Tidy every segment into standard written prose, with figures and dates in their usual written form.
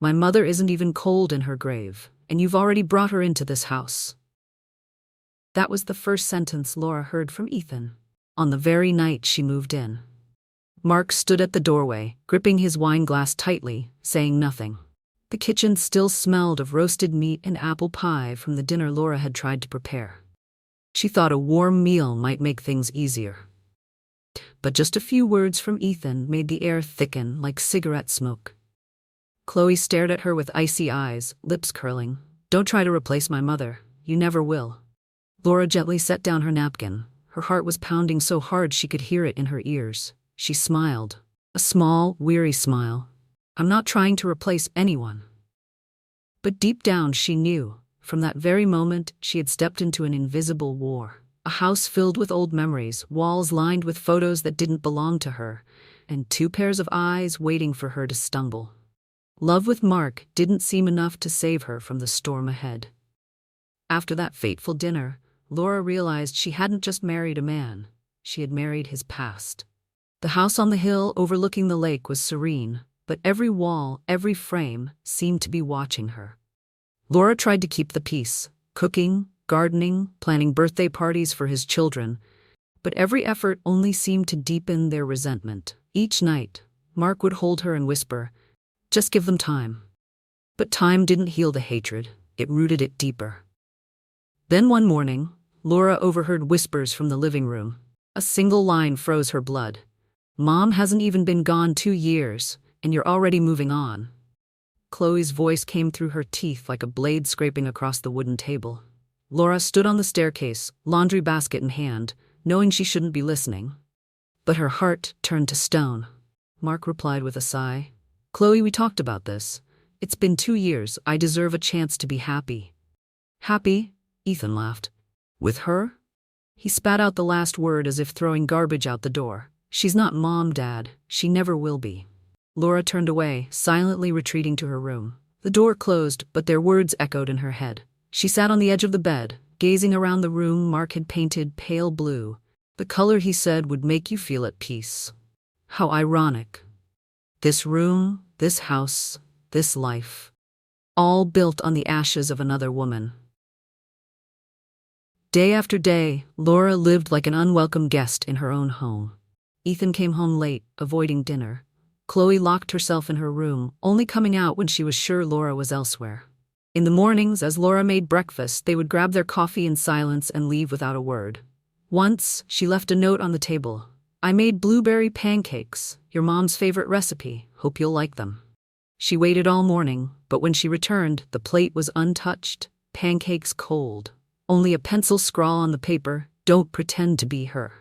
My mother isn't even cold in her grave, and you've already brought her into this house." That was the first sentence Laura heard from Ethan, on the very night she moved in. Mark stood at the doorway, gripping his wine glass tightly, saying nothing. The kitchen still smelled of roasted meat and apple pie from the dinner Laura had tried to prepare. She thought a warm meal might make things easier. But just a few words from Ethan made the air thicken like cigarette smoke. Chloe stared at her with icy eyes, lips curling. "Don't try to replace my mother. You never will." Laura gently set down her napkin. Her heart was pounding so hard she could hear it in her ears. She smiled. A small, weary smile. "I'm not trying to replace anyone." But deep down she knew, from that very moment, she had stepped into an invisible war. A house filled with old memories, walls lined with photos that didn't belong to her, and two pairs of eyes waiting for her to stumble. Love with Mark didn't seem enough to save her from the storm ahead. After that fateful dinner, Laura realized she hadn't just married a man, she had married his past. The house on the hill overlooking the lake was serene, but every wall, every frame, seemed to be watching her. Laura tried to keep the peace, cooking, gardening, planning birthday parties for his children, but every effort only seemed to deepen their resentment. Each night, Mark would hold her and whisper, "Just give them time." But time didn't heal the hatred, it rooted it deeper. Then one morning, Laura overheard whispers from the living room. A single line froze her blood. "Mom hasn't even been gone 2 years, and you're already moving on." Chloe's voice came through her teeth like a blade scraping across the wooden table. Laura stood on the staircase, laundry basket in hand, knowing she shouldn't be listening. But her heart turned to stone. Mark replied with a sigh. "Chloe, we talked about this. It's been 2 years. I deserve a chance to be happy." "Happy?" Ethan laughed. "With her?" He spat out the last word as if throwing garbage out the door. "She's not Mom, Dad. She never will be." Laura turned away, silently retreating to her room. The door closed, but their words echoed in her head. She sat on the edge of the bed, gazing around the room Mark had painted pale blue, the color he said would make you feel at peace. How ironic. This room, this house, this life, all built on the ashes of another woman. Day after day, Laura lived like an unwelcome guest in her own home. Ethan came home late, avoiding dinner. Chloe locked herself in her room, only coming out when she was sure Laura was elsewhere. In the mornings, as Laura made breakfast, they would grab their coffee in silence and leave without a word. Once, she left a note on the table. "I made blueberry pancakes, your mom's favorite recipe. Hope you'll like them." She waited all morning, but when she returned, the plate was untouched, pancakes cold. Only a pencil scrawl on the paper, "Don't pretend to be her."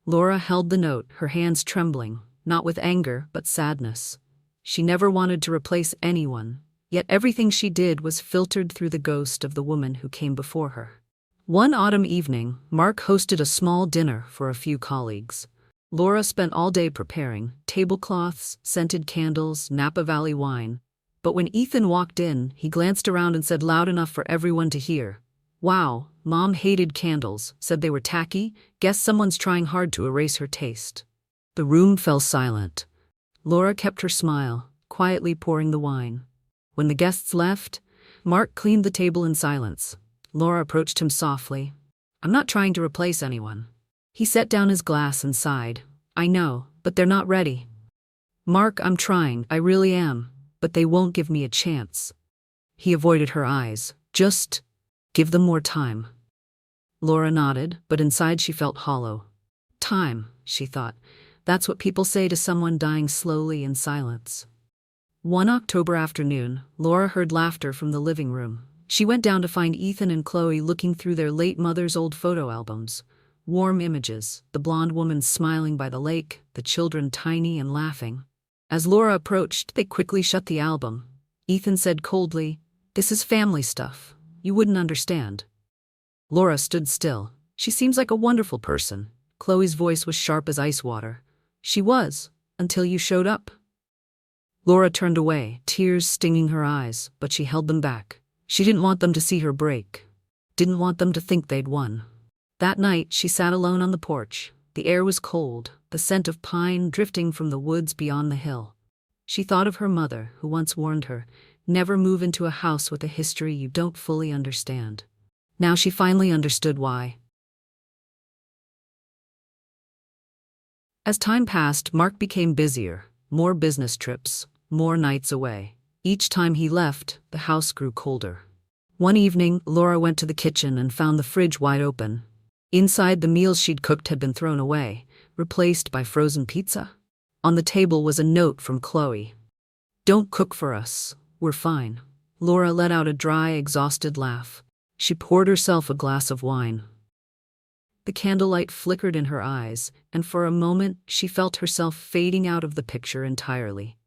Laura held the note, her hands trembling, not with anger, but sadness. She never wanted to replace anyone, yet everything she did was filtered through the ghost of the woman who came before her. One autumn evening, Mark hosted a small dinner for a few colleagues. Laura spent all day preparing, tablecloths, scented candles, Napa Valley wine. But when Ethan walked in, he glanced around and said loud enough for everyone to hear, "Wow, Mom hated candles, said they were tacky. Guess someone's trying hard to erase her taste." The room fell silent. Laura kept her smile, quietly pouring the wine. When the guests left, Mark cleaned the table in silence. Laura approached him softly. "I'm not trying to replace anyone." He set down his glass and sighed. "I know, but they're not ready." "Mark, I'm trying, I really am, but they won't give me a chance." He avoided her eyes. "Just give them more time." Laura nodded, but inside she felt hollow. Time, she thought. That's what people say to someone dying slowly in silence. One October afternoon, Laura heard laughter from the living room. She went down to find Ethan and Chloe looking through their late mother's old photo albums. Warm images, the blonde woman smiling by the lake, the children tiny and laughing. As Laura approached, they quickly shut the album. Ethan said coldly, "This is family stuff. You wouldn't understand." Laura stood still. "She seems like a wonderful person." Chloe's voice was sharp as ice water. "She was, until you showed up." Laura turned away, tears stinging her eyes, but she held them back. She didn't want them to see her break. Didn't want them to think they'd won. That night, she sat alone on the porch. The air was cold, the scent of pine drifting from the woods beyond the hill. She thought of her mother, who once warned her, "Never move into a house with a history you don't fully understand." Now she finally understood why. As time passed, Mark became busier. More business trips, more nights away. Each time he left, the house grew colder. One evening, Laura went to the kitchen and found the fridge wide open. Inside, the meals she'd cooked had been thrown away, replaced by frozen pizza. On the table was a note from Chloe. "Don't cook for us. We're fine." Laura let out a dry, exhausted laugh. She poured herself a glass of wine. The candlelight flickered in her eyes, and for a moment she felt herself fading out of the picture entirely.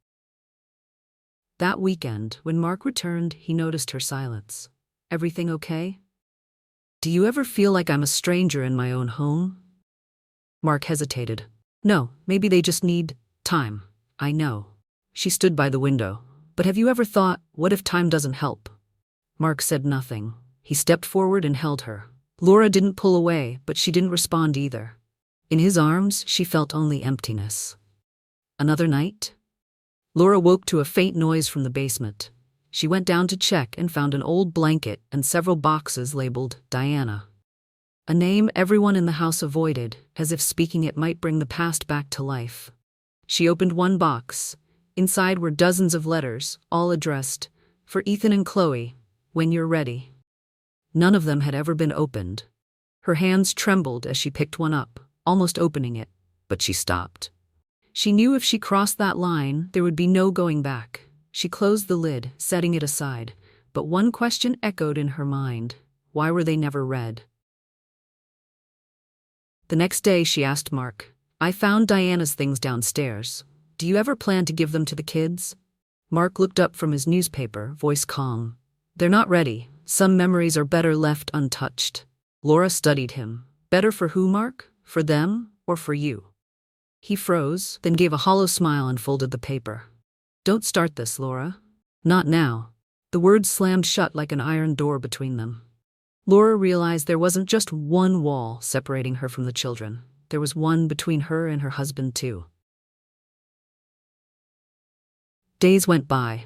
That weekend, when Mark returned, he noticed her silence. "Everything okay? Do you ever feel like I'm a stranger in my own home?" Mark hesitated. "No, maybe they just need time." "I know." She stood by the window. "But have you ever thought, what if time doesn't help?" Mark said nothing. He stepped forward and held her. Laura didn't pull away, but she didn't respond either. In his arms, she felt only emptiness. Another night? Laura woke to a faint noise from the basement. She went down to check and found an old blanket and several boxes labeled Diana. A name everyone in the house avoided, as if speaking it might bring the past back to life. She opened one box. Inside were dozens of letters, all addressed, "For Ethan and Chloe, when you're ready." None of them had ever been opened. Her hands trembled as she picked one up, almost opening it, but she stopped. She knew if she crossed that line, there would be no going back. She closed the lid, setting it aside, but one question echoed in her mind. Why were they never read? The next day she asked Mark, "I found Diana's things downstairs. Do you ever plan to give them to the kids?" Mark looked up from his newspaper, voice calm. "They're not ready. Some memories are better left untouched." Laura studied him. "Better for who, Mark? For them or for you?" He froze, then gave a hollow smile and folded the paper. "Don't start this, Laura. Not now." The words slammed shut like an iron door between them. Laura realized there wasn't just one wall separating her from the children. There was one between her and her husband, too. Days went by.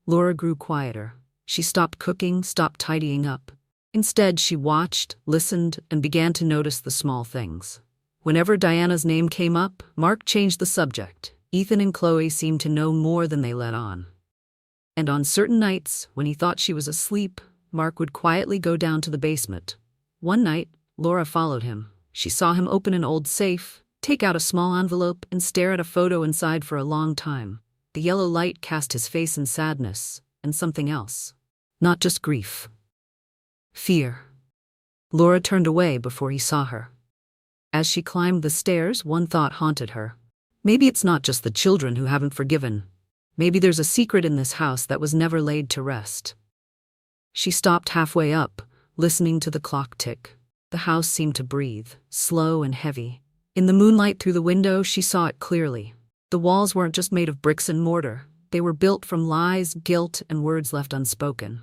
Laura grew quieter. She stopped cooking, stopped tidying up. Instead, she watched, listened, and began to notice the small things. Whenever Diana's name came up, Mark changed the subject. Ethan and Chloe seemed to know more than they let on. And on certain nights, when he thought she was asleep, Mark would quietly go down to the basement. One night, Laura followed him. She saw him open an old safe, take out a small envelope, and stare at a photo inside for a long time. The yellow light cast his face in sadness, and something else. Not just grief. Fear. Laura turned away before he saw her. As she climbed the stairs, one thought haunted her. Maybe it's not just the children who haven't forgiven. Maybe there's a secret in this house that was never laid to rest. She stopped halfway up, listening to the clock tick. The house seemed to breathe, slow and heavy. In the moonlight through the window, she saw it clearly. The walls weren't just made of bricks and mortar. They were built from lies, guilt, and words left unspoken.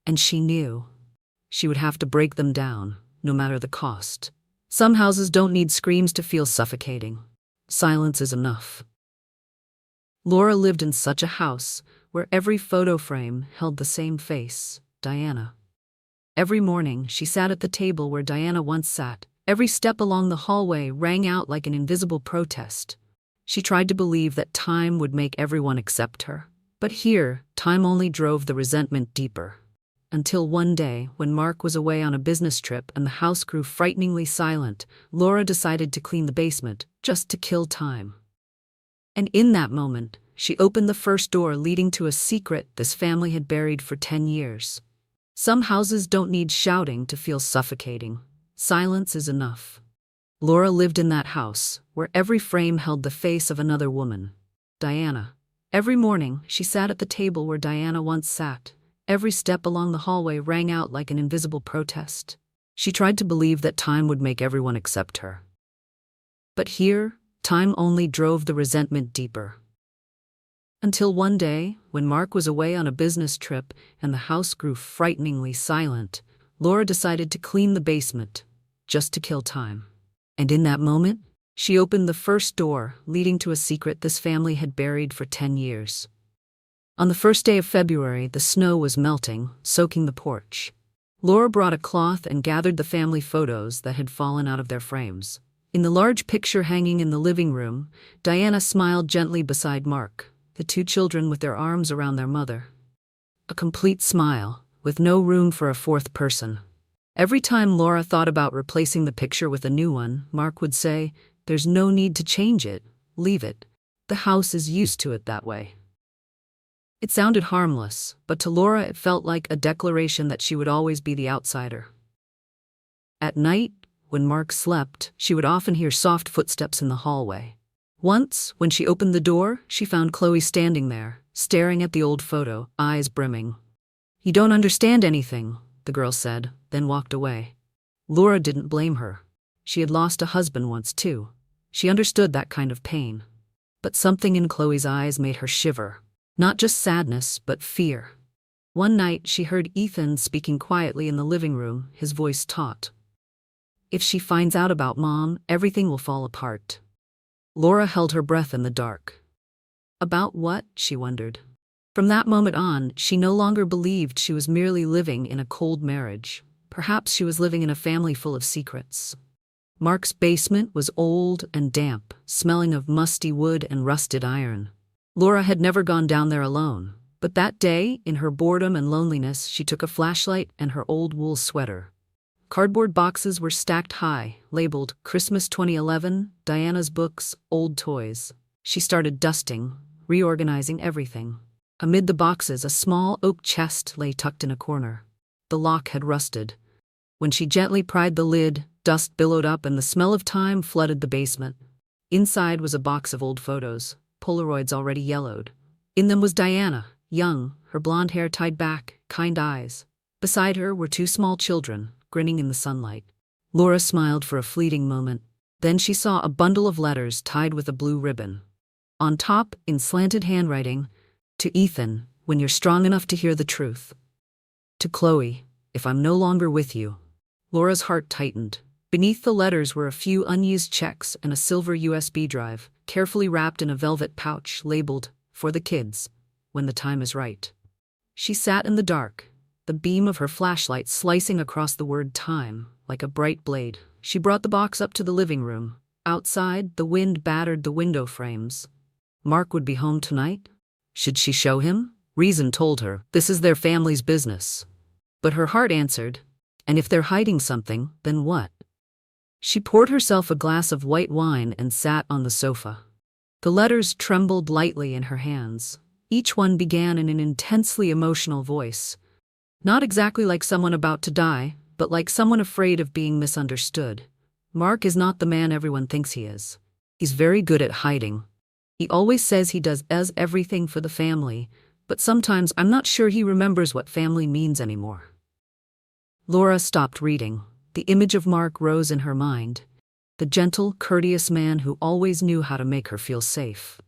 And she knew she would have to break them down, no matter the cost. Some houses don't need screams to feel suffocating. Silence is enough. Laura lived in such a house where every photo frame held the same face, Diana. Every morning, she sat at the table where Diana once sat. Every step along the hallway rang out like an invisible protest. She tried to believe that time would make everyone accept her. But here, time only drove the resentment deeper. Until one day, when Mark was away on a business trip and the house grew frighteningly silent, Laura decided to clean the basement, just to kill time. And in that moment, she opened the first door leading to a secret this family had buried for 10 years. Some houses don't need shouting to feel suffocating. Silence is enough. Laura lived in that house, where every frame held the face of another woman, Diana. Every morning, she sat at the table where Diana once sat. Every step along the hallway rang out like an invisible protest. She tried to believe that time would make everyone accept her. But here, time only drove the resentment deeper. Until one day, when Mark was away on a business trip and the house grew frighteningly silent, Laura decided to clean the basement, just to kill time. And in that moment, She opened the first door, leading to a secret this family had buried for 10 years. On the first day of February, the snow was melting, soaking the porch. Laura brought a cloth and gathered the family photos that had fallen out of their frames. In the large picture hanging in the living room, Diana smiled gently beside Mark, the two children with their arms around their mother. A complete smile, with no room for a fourth person. Every time Laura thought about replacing the picture with a new one, Mark would say, "There's no need to change it, leave it. The house is used to it that way." It sounded harmless, but to Laura it felt like a declaration that she would always be the outsider. At night, when Mark slept, she would often hear soft footsteps in the hallway. Once, when she opened the door, she found Chloe standing there, staring at the old photo, eyes brimming. "You don't understand anything," the girl said, then walked away. Laura didn't blame her. She had lost a husband once too. She understood that kind of pain. But something in Chloe's eyes made her shiver. Not just sadness, but fear. One night, she heard Ethan speaking quietly in the living room, his voice taut. "If she finds out about Mom, everything will fall apart." Laura held her breath in the dark. About what, she wondered. From that moment on, she no longer believed she was merely living in a cold marriage. Perhaps she was living in a family full of secrets. Mark's basement was old and damp, smelling of musty wood and rusted iron. Laura had never gone down there alone, but that day, in her boredom and loneliness, she took a flashlight and her old wool sweater. Cardboard boxes were stacked high, labeled Christmas 2011, Diana's books, old toys. She started dusting, reorganizing everything. Amid the boxes, a small oak chest lay tucked in a corner. The lock had rusted. When she gently pried the lid, dust billowed up and the smell of time flooded the basement. Inside was a box of old photos, Polaroids already yellowed. In them was Diana, young, her blonde hair tied back, kind eyes. Beside her were two small children, grinning in the sunlight. Laura smiled for a fleeting moment. Then she saw a bundle of letters tied with a blue ribbon. On top, in slanted handwriting, "To Ethan, when you're strong enough to hear the truth." To Chloe, "If I'm no longer with you." Laura's heart tightened. Beneath the letters were a few unused checks and a silver USB drive, carefully wrapped in a velvet pouch labeled, "For the kids, when the time is right." She sat in the dark, the beam of her flashlight slicing across the word time, like a bright blade. She brought the box up to the living room. Outside, the wind battered the window frames. Mark would be home tonight? Should she show him? Reason told her, this is their family's business. But her heart answered, and if they're hiding something, then what? She poured herself a glass of white wine and sat on the sofa. The letters trembled lightly in her hands. Each one began in an intensely emotional voice. Not exactly like someone about to die, but like someone afraid of being misunderstood. Mark is not the man everyone thinks he is. He's very good at hiding. He always says he does everything for the family, but sometimes I'm not sure he remembers what family means anymore. Laura stopped reading. The image of Mark rose in her mind. The gentle, courteous man who always knew how to make her feel safe.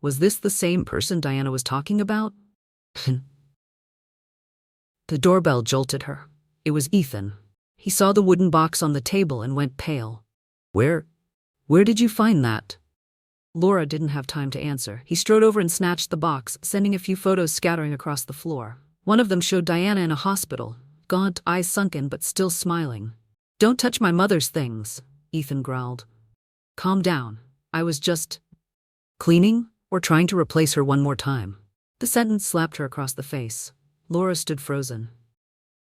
Was this the same person Diana was talking about? The doorbell jolted her. It was Ethan. He saw the wooden box on the table and went pale. Where did you find that?" Laura didn't have time to answer. He strode over and snatched the box, sending a few photos scattering across the floor. One of them showed Diana in a hospital, gaunt, eyes sunken but still smiling. "Don't touch my mother's things," Ethan growled. "Calm down. I was just cleaning or trying to replace her one more time." The sentence slapped her across the face. Laura stood frozen.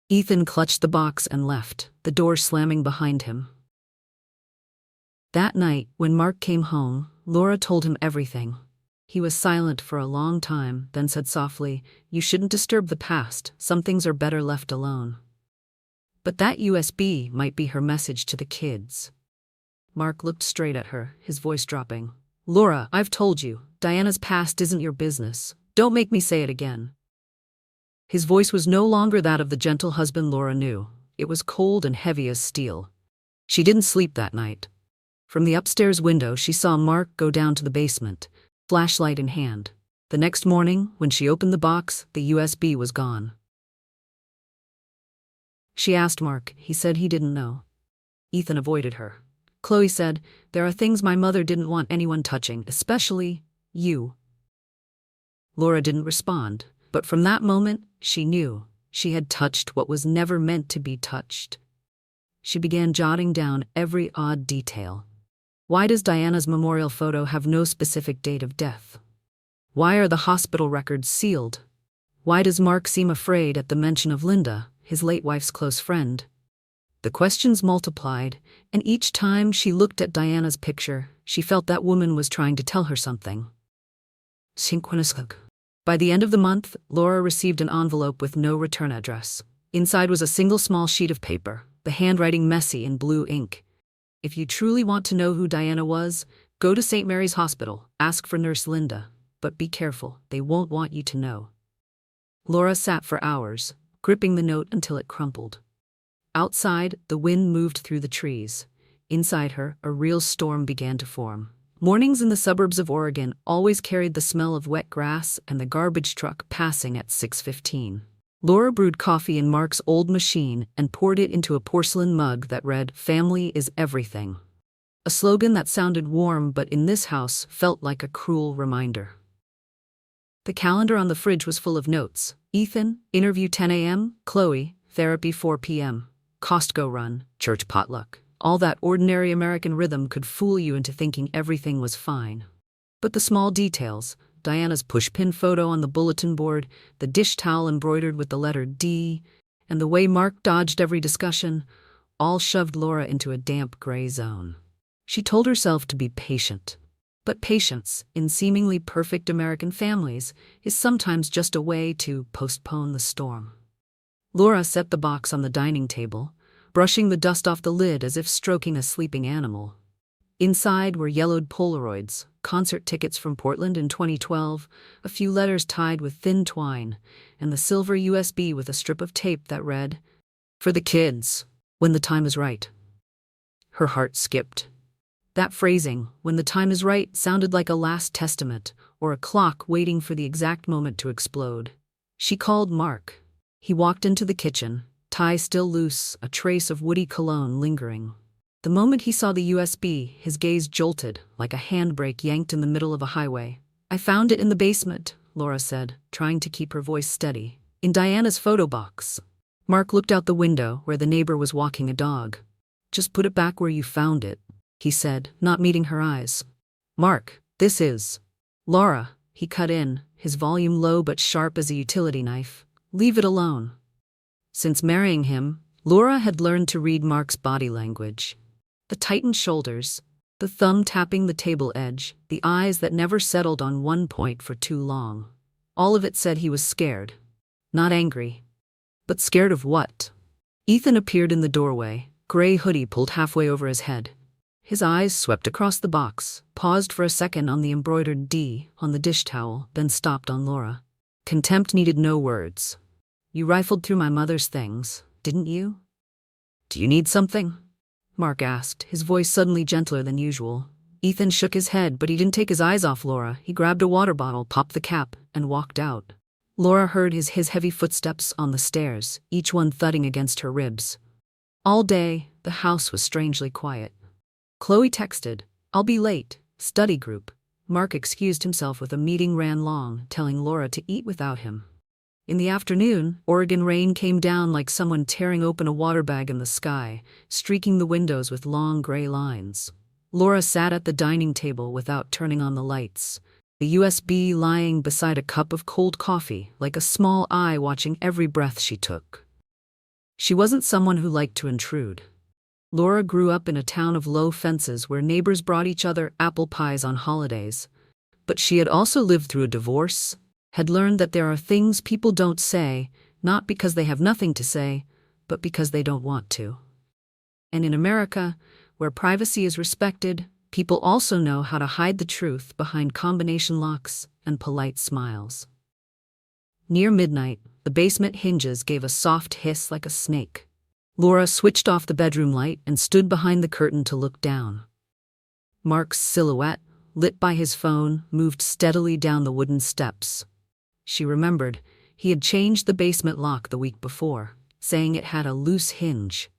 Ethan clutched the box and left, the door slamming behind him. That night, when Mark came home, Laura told him everything. He was silent for a long time, then said softly, "You shouldn't disturb the past. Some things are better left alone." But that USB might be her message to the kids. Mark looked straight at her, his voice dropping. "Laura, I've told you, Diana's past isn't your business. Don't make me say it again." His voice was no longer that of the gentle husband Laura knew. It was cold and heavy as steel. She didn't sleep that night. From the upstairs window, she saw Mark go down to the basement, flashlight in hand. The next morning, when she opened the box, the USB was gone. She asked Mark. He said he didn't know. Ethan avoided her. Chloe said, "There are things my mother didn't want anyone touching, especially you." Laura didn't respond, but from that moment, she knew she had touched what was never meant to be touched. She began jotting down every odd detail. Why does Diana's memorial photo have no specific date of death? Why are the hospital records sealed? Why does Mark seem afraid at the mention of Linda, his late wife's close friend? The questions multiplied, and each time she looked at Diana's picture, she felt that woman was trying to tell her something. By the end of the month, Laura received an envelope with no return address. Inside was a single small sheet of paper, the handwriting messy in blue ink. "If you truly want to know who Diana was, go to St. Mary's Hospital, ask for Nurse Linda, but be careful, they won't want you to know." Laura sat for hours, gripping the note until it crumpled. Outside, the wind moved through the trees. Inside her, a real storm began to form. Mornings in the suburbs of Oregon always carried the smell of wet grass and the garbage truck passing at 6:15. Laura brewed coffee in Mark's old machine and poured it into a porcelain mug that read, "Family is everything." A slogan that sounded warm but in this house felt like a cruel reminder. The calendar on the fridge was full of notes. Ethan, interview 10 a.m., Chloe, therapy 4 p.m., Costco run, church potluck. All that ordinary American rhythm could fool you into thinking everything was fine. But the small details, Diana's pushpin photo on the bulletin board, the dish towel embroidered with the letter D, and the way Mark dodged every discussion, all shoved Laura into a damp gray zone. She told herself to be patient. But patience, in seemingly perfect American families, is sometimes just a way to postpone the storm. Laura set the box on the dining table, brushing the dust off the lid as if stroking a sleeping animal. Inside were yellowed Polaroids, concert tickets from Portland in 2012, a few letters tied with thin twine, and the silver USB with a strip of tape that read, "For the kids, when the time is right." Her heart skipped. That phrasing, "when the time is right," sounded like a last testament, or a clock waiting for the exact moment to explode. She called Mark. He walked into the kitchen, tie still loose, a trace of woody cologne lingering. The moment he saw the USB, his gaze jolted, like a handbrake yanked in the middle of a highway. "I found it in the basement," Laura said, trying to keep her voice steady. "In Diana's photo box." Mark looked out the window where the neighbor was walking a dog. "Just put it back where you found it," he said, not meeting her eyes. "Mark, this is..." "Laura," he cut in, his volume low but sharp as a utility knife. "Leave it alone." Since marrying him, Laura had learned to read Mark's body language. The tightened shoulders, the thumb tapping the table edge, the eyes that never settled on one point for too long. All of it said he was scared. Not angry. But scared of what? Ethan appeared in the doorway, gray hoodie pulled halfway over his head. His eyes swept across the box, paused for a second on the embroidered D on the dish towel, then stopped on Laura. Contempt needed no words. "You rifled through my mother's things, didn't you? Do you need something?" Mark asked, his voice suddenly gentler than usual. Ethan shook his head, but he didn't take his eyes off Laura. He grabbed a water bottle, popped the cap, and walked out. Laura heard his heavy footsteps on the stairs, each one thudding against her ribs. All day, the house was strangely quiet. Chloe texted, "I'll be late, study group." Mark excused himself with a meeting ran long, telling Laura to eat without him. In the afternoon, Oregon rain came down like someone tearing open a water bag in the sky, streaking the windows with long gray lines. Laura sat at the dining table without turning on the lights, the USB lying beside a cup of cold coffee, like a small eye watching every breath she took. She wasn't someone who liked to intrude. Laura grew up in a town of low fences where neighbors brought each other apple pies on holidays. But she had also lived through a divorce, had learned that there are things people don't say, not because they have nothing to say, but because they don't want to. And in America, where privacy is respected, people also know how to hide the truth behind combination locks and polite smiles. Near midnight, the basement hinges gave a soft hiss like a snake. Laura switched off the bedroom light and stood behind the curtain to look down. Mark's silhouette, lit by his phone, moved steadily down the wooden steps. She remembered he had changed the basement lock the week before, saying it had a loose hinge.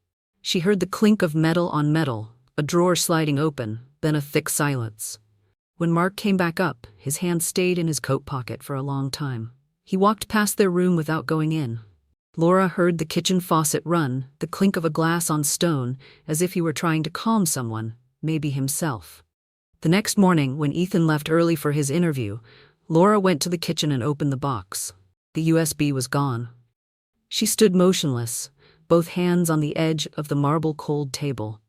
She heard the clink of metal on metal, a drawer sliding open, then a thick silence. When Mark came back up, his hand stayed in his coat pocket for a long time. He walked past their room without going in. Laura heard the kitchen faucet run, the clink of a glass on stone, as if he were trying to calm someone, maybe himself. The next morning, when Ethan left early for his interview, Laura went to the kitchen and opened the box. The USB was gone. She stood motionless, both hands on the edge of the marble-cold table.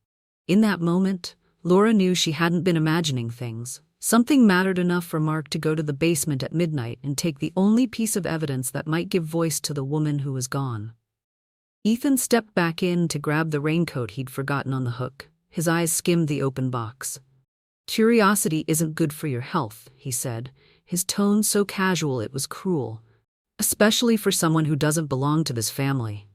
In that moment, Laura knew she hadn't been imagining things. Something mattered enough for Mark to go to the basement at midnight and take the only piece of evidence that might give voice to the woman who was gone. Ethan stepped back in to grab the raincoat he'd forgotten on the hook. His eyes skimmed the open box. "Curiosity isn't good for your health," he said, his tone so casual it was cruel. "Especially for someone who doesn't belong to this family."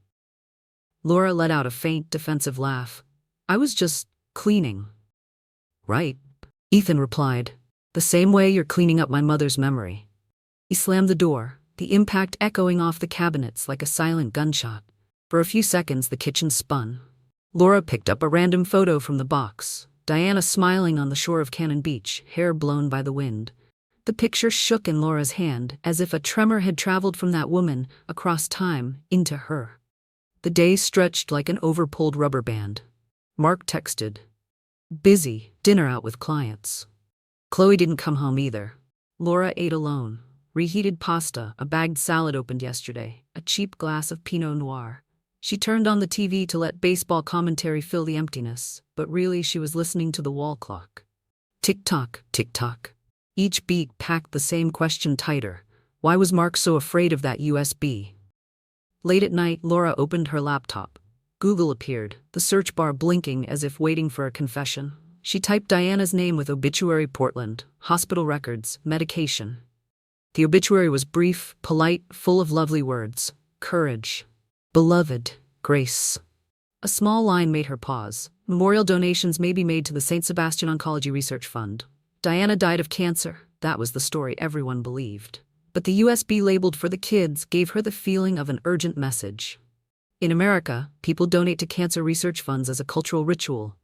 Laura let out a faint, defensive laugh. "I was just cleaning." "Right," Ethan replied. "The same way you're cleaning up my mother's memory." He slammed the door, the impact echoing off the cabinets like a silent gunshot. For a few seconds the kitchen spun. Laura picked up a random photo from the box. Diana smiling on the shore of Cannon Beach, hair blown by the wind. The picture shook in Laura's hand, as if a tremor had traveled from that woman, across time, into her. The day stretched like an overpulled rubber band. Mark texted. "Busy, dinner out with clients." Chloe didn't come home either. Laura ate alone. Reheated pasta, a bagged salad opened yesterday, a cheap glass of Pinot Noir. She turned on the TV to let baseball commentary fill the emptiness, but really she was listening to the wall clock. Tick-tock, tick-tock. Each beat packed the same question tighter. Why was Mark so afraid of that USB? Late at night, Laura opened her laptop. Google appeared, the search bar blinking as if waiting for a confession. She typed Diana's name with obituary Portland, hospital records, medication. The obituary was brief, polite, full of lovely words. Courage. Beloved. Grace. A small line made her pause. Memorial donations may be made to the St. Sebastian Oncology Research Fund. Diana died of cancer. That was the story everyone believed. But the USB labeled for the kids gave her the feeling of an urgent message. In America, people donate to cancer research funds as a cultural ritual.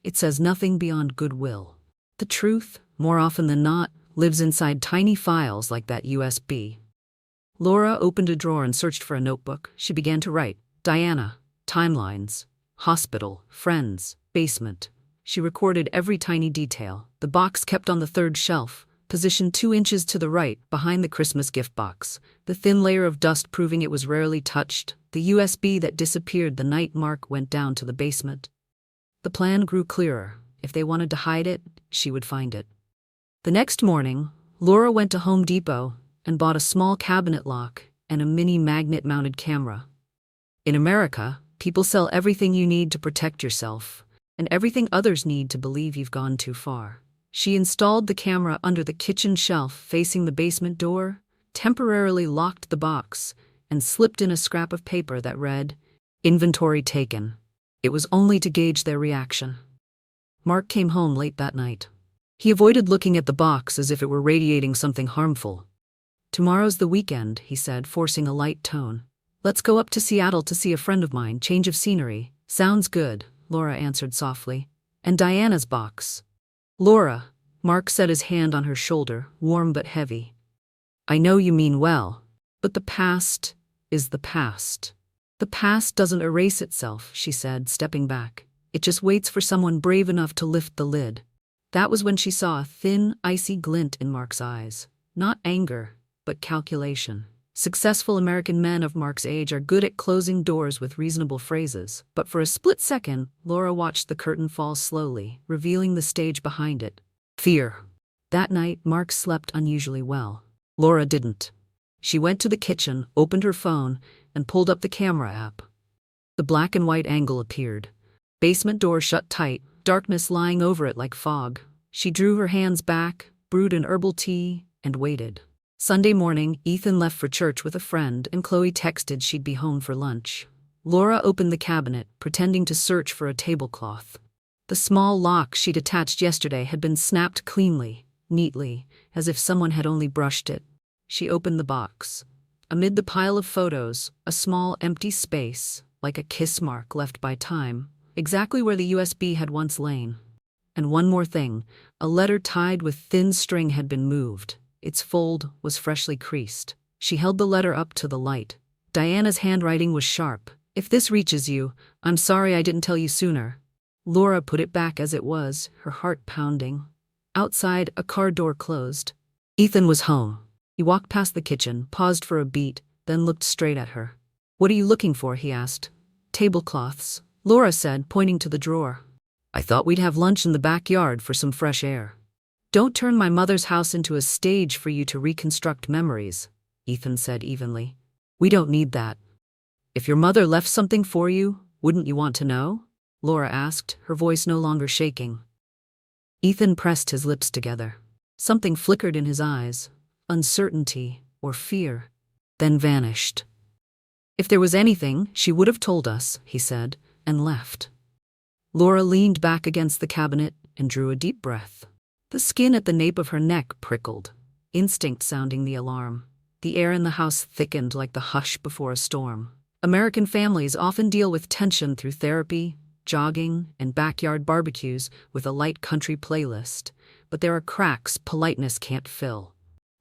It says nothing beyond goodwill. The truth, more often than not, lives inside tiny files like that USB. Laura opened a drawer and searched for a notebook. She began to write. Diana. Timelines. Hospital. Friends. Basement. She recorded every tiny detail. The box kept on the third shelf, positioned 2 inches to the right, behind the Christmas gift box, the thin layer of dust proving it was rarely touched, the USB that disappeared the night Mark went down to the basement. The plan grew clearer. If they wanted to hide it, she would find it. The next morning, Laura went to Home Depot and bought a small cabinet lock and a mini magnet-mounted camera. In America, people sell everything you need to protect yourself, and everything others need to believe you've gone too far. She installed the camera under the kitchen shelf facing the basement door, temporarily locked the box, and slipped in a scrap of paper that read, "Inventory taken." It was only to gauge their reaction. Mark came home late that night. He avoided looking at the box as if it were radiating something harmful. "Tomorrow's the weekend," he said, forcing a light tone. "Let's go up to Seattle to see a friend of mine, change of scenery." "Sounds good," Laura answered softly. "And Diana's box." "Laura," Mark set his hand on her shoulder, warm but heavy. "I know you mean well, but the past is the past." "The past doesn't erase itself," she said, stepping back. "It just waits for someone brave enough to lift the lid." That was when she saw a thin, icy glint in Mark's eyes. Not anger, but calculation. Successful American men of Mark's age are good at closing doors with reasonable phrases, but for a split second, Laura watched the curtain fall slowly, revealing the stage behind it. Fear. That night, Mark slept unusually well. Laura didn't. She went to the kitchen, opened her phone, and pulled up the camera app. The black and white angle appeared. Basement door shut tight, darkness lying over it like fog. She drew her hands back, brewed an herbal tea, and waited. Sunday morning, Ethan left for church with a friend and Chloe texted she'd be home for lunch. Laura opened the cabinet, pretending to search for a tablecloth. The small lock she'd attached yesterday had been snapped cleanly, neatly, as if someone had only brushed it. She opened the box. Amid the pile of photos, a small empty space, like a kiss mark left by time. exactly where the USB had once lain. And one more thing, a letter tied with thin string had been moved. Its fold was freshly creased. She held the letter up to the light. Diana's handwriting was sharp. "If this reaches you, I'm sorry I didn't tell you sooner." Laura put it back as it was, her heart pounding. Outside, a car door closed. Ethan was home. He walked past the kitchen, paused for a beat, then looked straight at her. "What are you looking for?" he asked. "Tablecloths," Laura said, pointing to the drawer. "I thought we'd have lunch in the backyard for some fresh air." "Don't turn my mother's house into a stage for you to reconstruct memories," Ethan said evenly. "We don't need that." "If your mother left something for you, wouldn't you want to know?" Laura asked, her voice no longer shaking. Ethan pressed his lips together. Something flickered in his eyes, uncertainty or fear, then vanished. "If there was anything, she would have told us," he said, and left. Laura leaned back against the cabinet and drew a deep breath. The skin at the nape of her neck prickled, instinct sounding the alarm. The air in the house thickened like the hush before a storm. American families often deal with tension through therapy, jogging, and backyard barbecues with a light country playlist, but there are cracks politeness can't fill.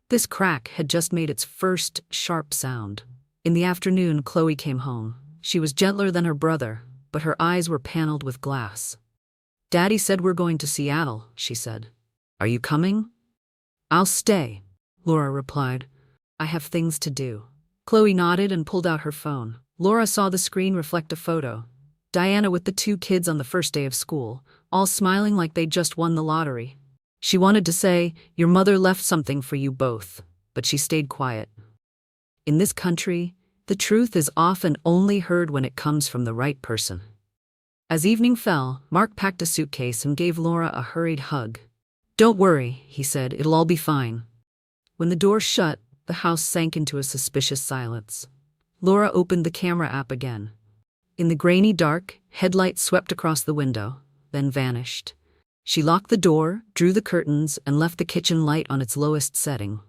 This crack had just made its first sharp sound. In the afternoon, Chloe came home. She was gentler than her brother, but her eyes were paneled with glass. "Daddy said we're going to Seattle," she said. "Are you coming?" "I'll stay," Laura replied. "I have things to do." Chloe nodded and pulled out her phone. Laura saw the screen reflect a photo. Diana with the 2 kids on the first day of school, all smiling like they'd just won the lottery. She wanted to say, "Your mother left something for you both," but she stayed quiet. In this country, the truth is often only heard when it comes from the right person. As evening fell, Mark packed a suitcase and gave Laura a hurried hug. "Don't worry," he said, "it'll all be fine." When the door shut, the house sank into a suspicious silence. Laura opened the camera app again. In the grainy dark, headlights swept across the window, then vanished. She locked the door, drew the curtains, and left the kitchen light on its lowest setting.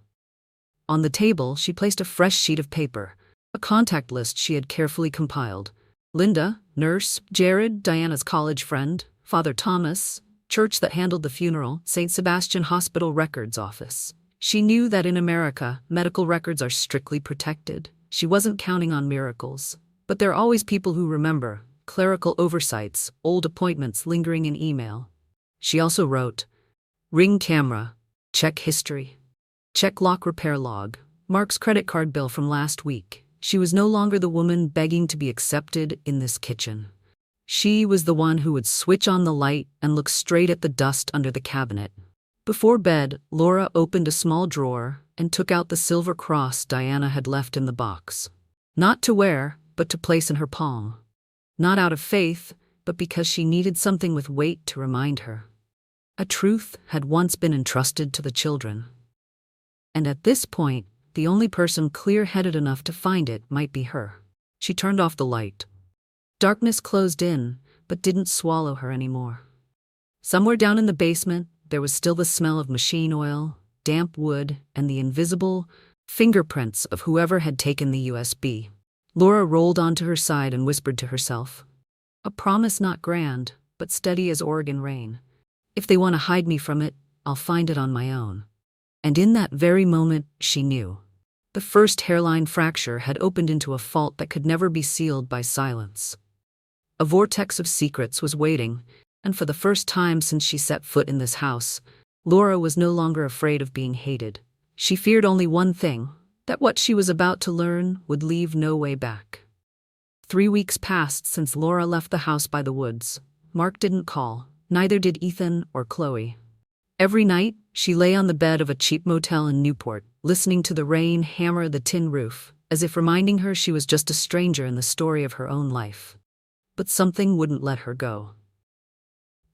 On the table, she placed a fresh sheet of paper, a contact list she had carefully compiled. Linda, nurse; Jared, Diana's college friend; Father Thomas, church that handled the funeral; St. Sebastian Hospital Records Office. She knew that in America, medical records are strictly protected. She wasn't counting on miracles. But there are always people who remember, clerical oversights, old appointments lingering in email. She also wrote, "Ring camera, check history, check lock repair log, Mark's credit card bill from last week." She was no longer the woman begging to be accepted in this kitchen. She was the one who would switch on the light and look straight at the dust under the cabinet. Before bed, Laura opened a small drawer and took out the silver cross Diana had left in the box. Not to wear, but to place in her palm. Not out of faith, but because she needed something with weight to remind her. A truth had once been entrusted to the children. And at this point, the only person clear-headed enough to find it might be her. She turned off the light. Darkness closed in, but didn't swallow her anymore. Somewhere down in the basement, there was still the smell of machine oil, damp wood, and the invisible fingerprints of whoever had taken the USB. Laura rolled onto her side and whispered to herself, "A promise not grand, but steady as Oregon rain. If they want to hide me from it, I'll find it on my own." And in that very moment, she knew. The first hairline fracture had opened into a fault that could never be sealed by silence. A vortex of secrets was waiting, and for the first time since she set foot in this house, Laura was no longer afraid of being hated. She feared only one thing, that what she was about to learn would leave no way back. 3 weeks passed since Laura left the house by the woods. Mark didn't call, neither did Ethan or Chloe. Every night, she lay on the bed of a cheap motel in Newport, listening to the rain hammer the tin roof, as if reminding her she was just a stranger in the story of her own life. But something wouldn't let her go.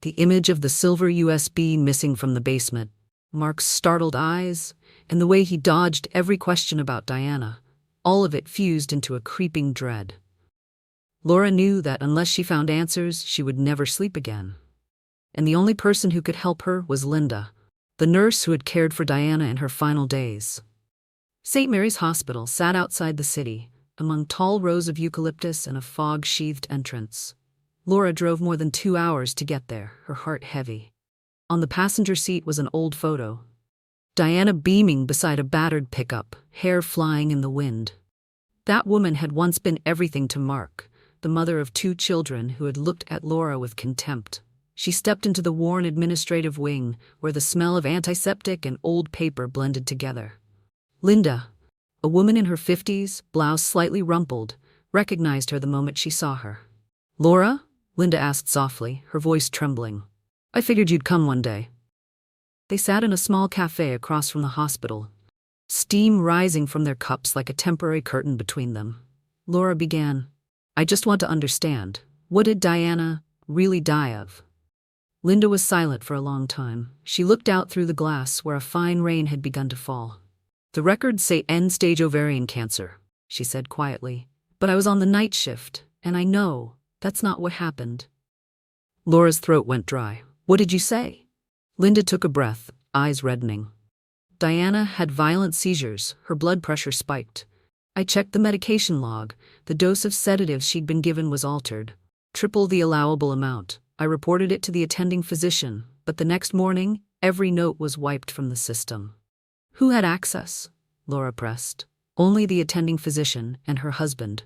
The image of the silver USB missing from the basement, Mark's startled eyes, and the way he dodged every question about Diana, all of it fused into a creeping dread. Laura knew that unless she found answers, she would never sleep again. And the only person who could help her was Linda, the nurse who had cared for Diana in her final days. St. Mary's Hospital sat outside the city, among tall rows of eucalyptus and a fog-sheathed entrance. Laura drove more than 2 hours to get there, her heart heavy. On the passenger seat was an old photo. Diana beaming beside a battered pickup, hair flying in the wind. That woman had once been everything to Mark, the mother of 2 children who had looked at Laura with contempt. She stepped into the worn administrative wing, where the smell of antiseptic and old paper blended together. Linda, a woman in her 50s, blouse slightly rumpled, recognized her the moment she saw her. "Laura?" Linda asked softly, her voice trembling. "I figured you'd come one day." They sat in a small cafe across from the hospital, steam rising from their cups like a temporary curtain between them. Laura began, "I just want to understand, what did Diana really die of?" Linda was silent for a long time. She looked out through the glass where a fine rain had begun to fall. "The records say end-stage ovarian cancer," she said quietly. "But I was on the night shift, and I know that's not what happened." Laura's throat went dry. "What did you say?" Linda took a breath, eyes reddening. "Diana had violent seizures, her blood pressure spiked. I checked the medication log. The dose of sedatives she'd been given was altered. Triple the allowable amount. I reported it to the attending physician, but the next morning, every note was wiped from the system." "Who had access?" Laura pressed. "Only the attending physician and her husband."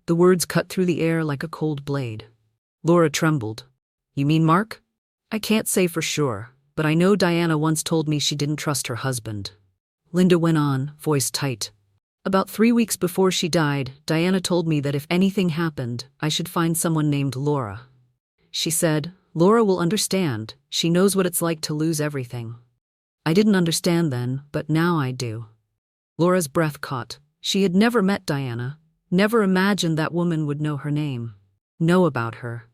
The words cut through the air like a cold blade. Laura trembled. "You mean Mark?" "I can't say for sure, but I know Diana once told me she didn't trust her husband." Linda went on, voice tight. "About 3 weeks before she died, Diana told me that if anything happened, I should find someone named Laura. She said, 'Laura will understand. She knows what it's like to lose everything.' I didn't understand then, but now I do." Laura's breath caught. She had never met Diana, never imagined that woman would know her name, know about her,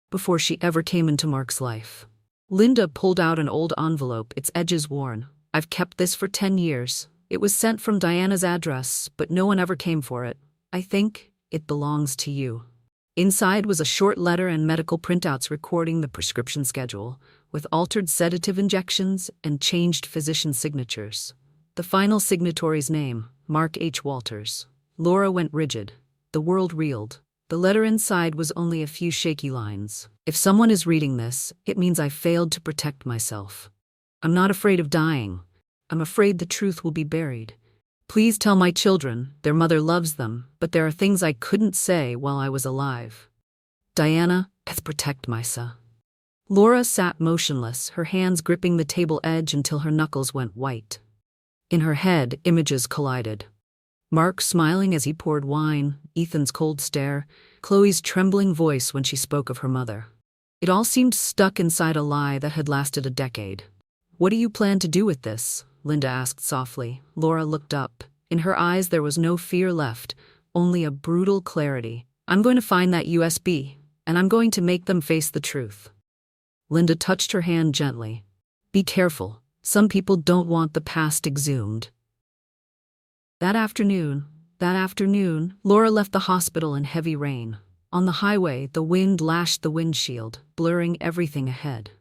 before she ever came into Mark's life. Linda pulled out an old envelope, its edges worn. "I've kept this for 10 years. It was sent from Diana's address, but no one ever came for it. I think it belongs to you." Inside was a short letter and medical printouts recording the prescription schedule, with altered sedative injections and changed physician signatures. The final signatory's name, Mark H. Walters. Laura went rigid. The world reeled. The letter inside was only a few shaky lines. "If someone is reading this, it means I failed to protect myself. I'm not afraid of dying. I'm afraid the truth will be buried. Please tell my children, their mother loves them, but there are things I couldn't say while I was alive. Diana, protect myself." Laura sat motionless, her hands gripping the table edge until her knuckles went white. In her head, images collided. Mark smiling as he poured wine, Ethan's cold stare, Chloe's trembling voice when she spoke of her mother. It all seemed stuck inside a lie that had lasted a decade. "What do you plan to do with this?" Linda asked softly. Laura looked up. In her eyes there was no fear left, only a brutal clarity. "I'm going to find that USB, and I'm going to make them face the truth." Linda touched her hand gently. "Be careful. Some people don't want the past exhumed." That afternoon, Laura left the hospital in heavy rain. On the highway, the wind lashed the windshield, blurring everything ahead.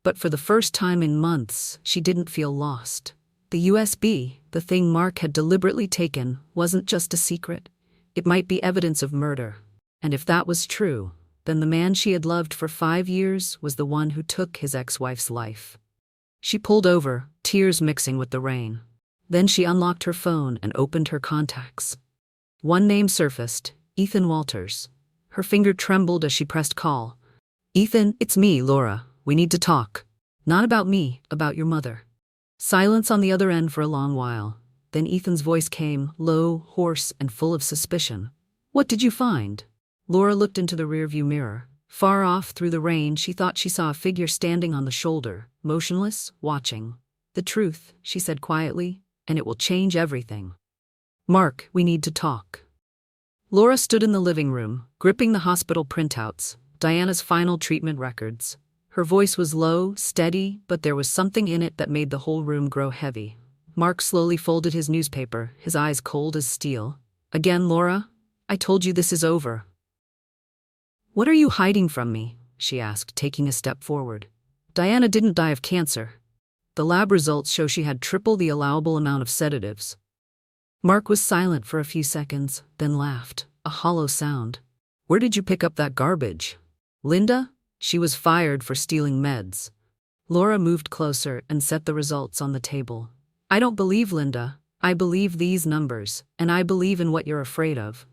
But for the first time in months, she didn't feel lost. The USB, the thing Mark had deliberately taken, wasn't just a secret. It might be evidence of murder. And if that was true, then the man she had loved for 5 years was the one who took his ex-wife's life. She pulled over, tears mixing with the rain. Then she unlocked her phone and opened her contacts. One name surfaced, Ethan Walters. Her finger trembled as she pressed call. "Ethan, it's me, Laura. We need to talk. Not about me, about your mother." Silence on the other end for a long while. Then Ethan's voice came, low, hoarse, and full of suspicion. "What did you find?" Laura looked into the rearview mirror. Far off through the rain, she thought she saw a figure standing on the shoulder, motionless, watching. "The truth," she said quietly, "and it will change everything." "Mark, we need to talk." Laura stood in the living room, gripping the hospital printouts, Diana's final treatment records. Her voice was low, steady, but there was something in it that made the whole room grow heavy. Mark slowly folded his newspaper, his eyes cold as steel. "Again, Laura? I told you this is over." "What are you hiding from me?" she asked, taking a step forward. "Diana didn't die of cancer. The lab results show she had triple the allowable amount of sedatives." Mark was silent for a few seconds, then laughed, a hollow sound. "Where did you pick up that garbage?" Linda? She was fired for stealing meds. Laura moved closer and set the results on the table. I don't believe Linda. I believe these numbers, and I believe in what you're afraid of.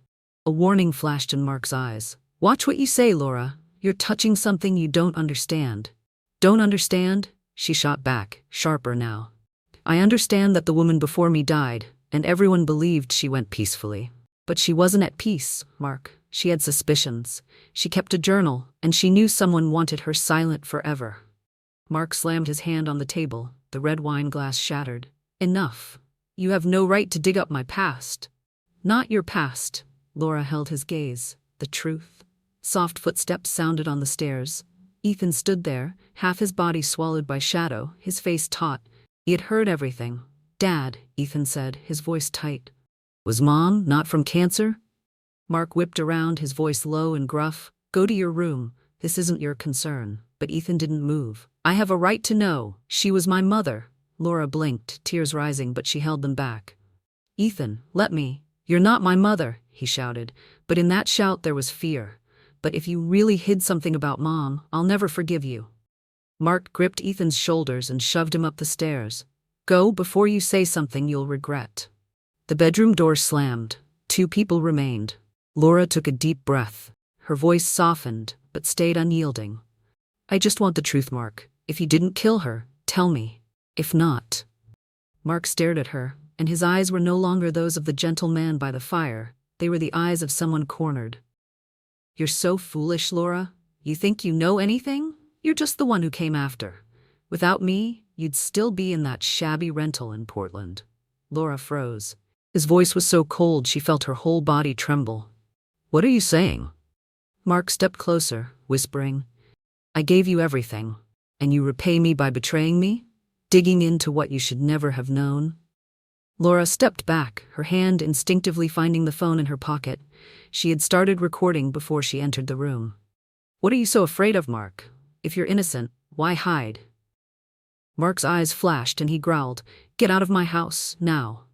A warning flashed in Mark's eyes. Watch what you say, Laura. You're touching something you don't understand. Don't understand? She shot back, sharper now. I understand that the woman before me died, and everyone believed she went peacefully. But she wasn't at peace, Mark. She had suspicions. She kept a journal, and she knew someone wanted her silent forever. Mark slammed his hand on the table, the red wine glass shattered. Enough. You have no right to dig up my past. Not your past. Laura held his gaze. The truth. Soft footsteps sounded on the stairs. Ethan stood there, half his body swallowed by shadow, his face taut. He had heard everything. Dad, Ethan said, his voice tight. Was Mom not from cancer? Mark whipped around, his voice low and gruff. Go to your room. This isn't your concern. But Ethan didn't move. I have a right to know. She was my mother. Laura blinked, tears rising, but she held them back. Ethan, let me. You're not my mother, he shouted. But in that shout there was fear. But if you really hid something about Mom, I'll never forgive you. Mark gripped Ethan's shoulders and shoved him up the stairs. Go before you say something you'll regret. The bedroom door slammed. 2 people remained. Laura took a deep breath. Her voice softened, but stayed unyielding. I just want the truth, Mark. If you didn't kill her, tell me. If not. Mark stared at her, and his eyes were no longer those of the gentle man by the fire. They were the eyes of someone cornered. You're so foolish, Laura. You think you know anything? You're just the one who came after. Without me, you'd still be in that shabby rental in Portland. Laura froze. His voice was so cold she felt her whole body tremble. What are you saying? Mark stepped closer, whispering, I gave you everything, and you repay me by betraying me? Digging into what you should never have known? Laura stepped back, her hand instinctively finding the phone in her pocket. She had started recording before she entered the room. What are you so afraid of, Mark? If you're innocent, why hide? Mark's eyes flashed and he growled, Get out of my house, now.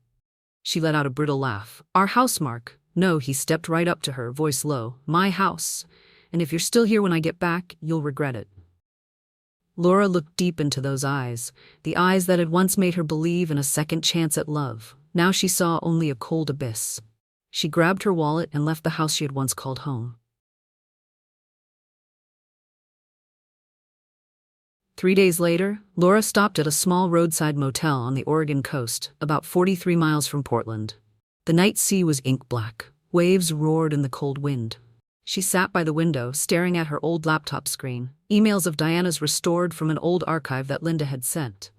She let out a brittle laugh. Our house, Mark. No, he stepped right up to her, voice low. My house. And if you're still here when I get back, you'll regret it. Laura looked deep into those eyes, the eyes that had once made her believe in a second chance at love. Now she saw only a cold abyss. She grabbed her wallet and left the house she had once called home. 3 days later, Laura stopped at a small roadside motel on the Oregon coast, about 43 miles from Portland. The night sea was ink black. Waves roared in the cold wind. She sat by the window, staring at her old laptop screen, emails of Diana's restored from an old archive that Linda had sent.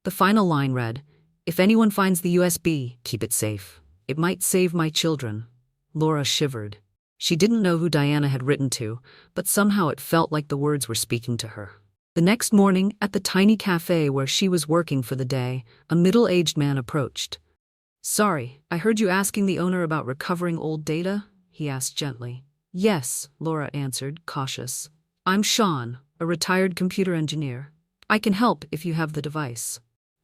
The final line read, If anyone finds the USB, keep it safe. It might save my children. Laura shivered. She didn't know who Diana had written to, but somehow it felt like the words were speaking to her. The next morning, at the tiny cafe where she was working for the day, a middle-aged man approached. Sorry, I heard you asking the owner about recovering old data? He asked gently. Yes, Laura answered, cautious. I'm Sean, a retired computer engineer. I can help if you have the device.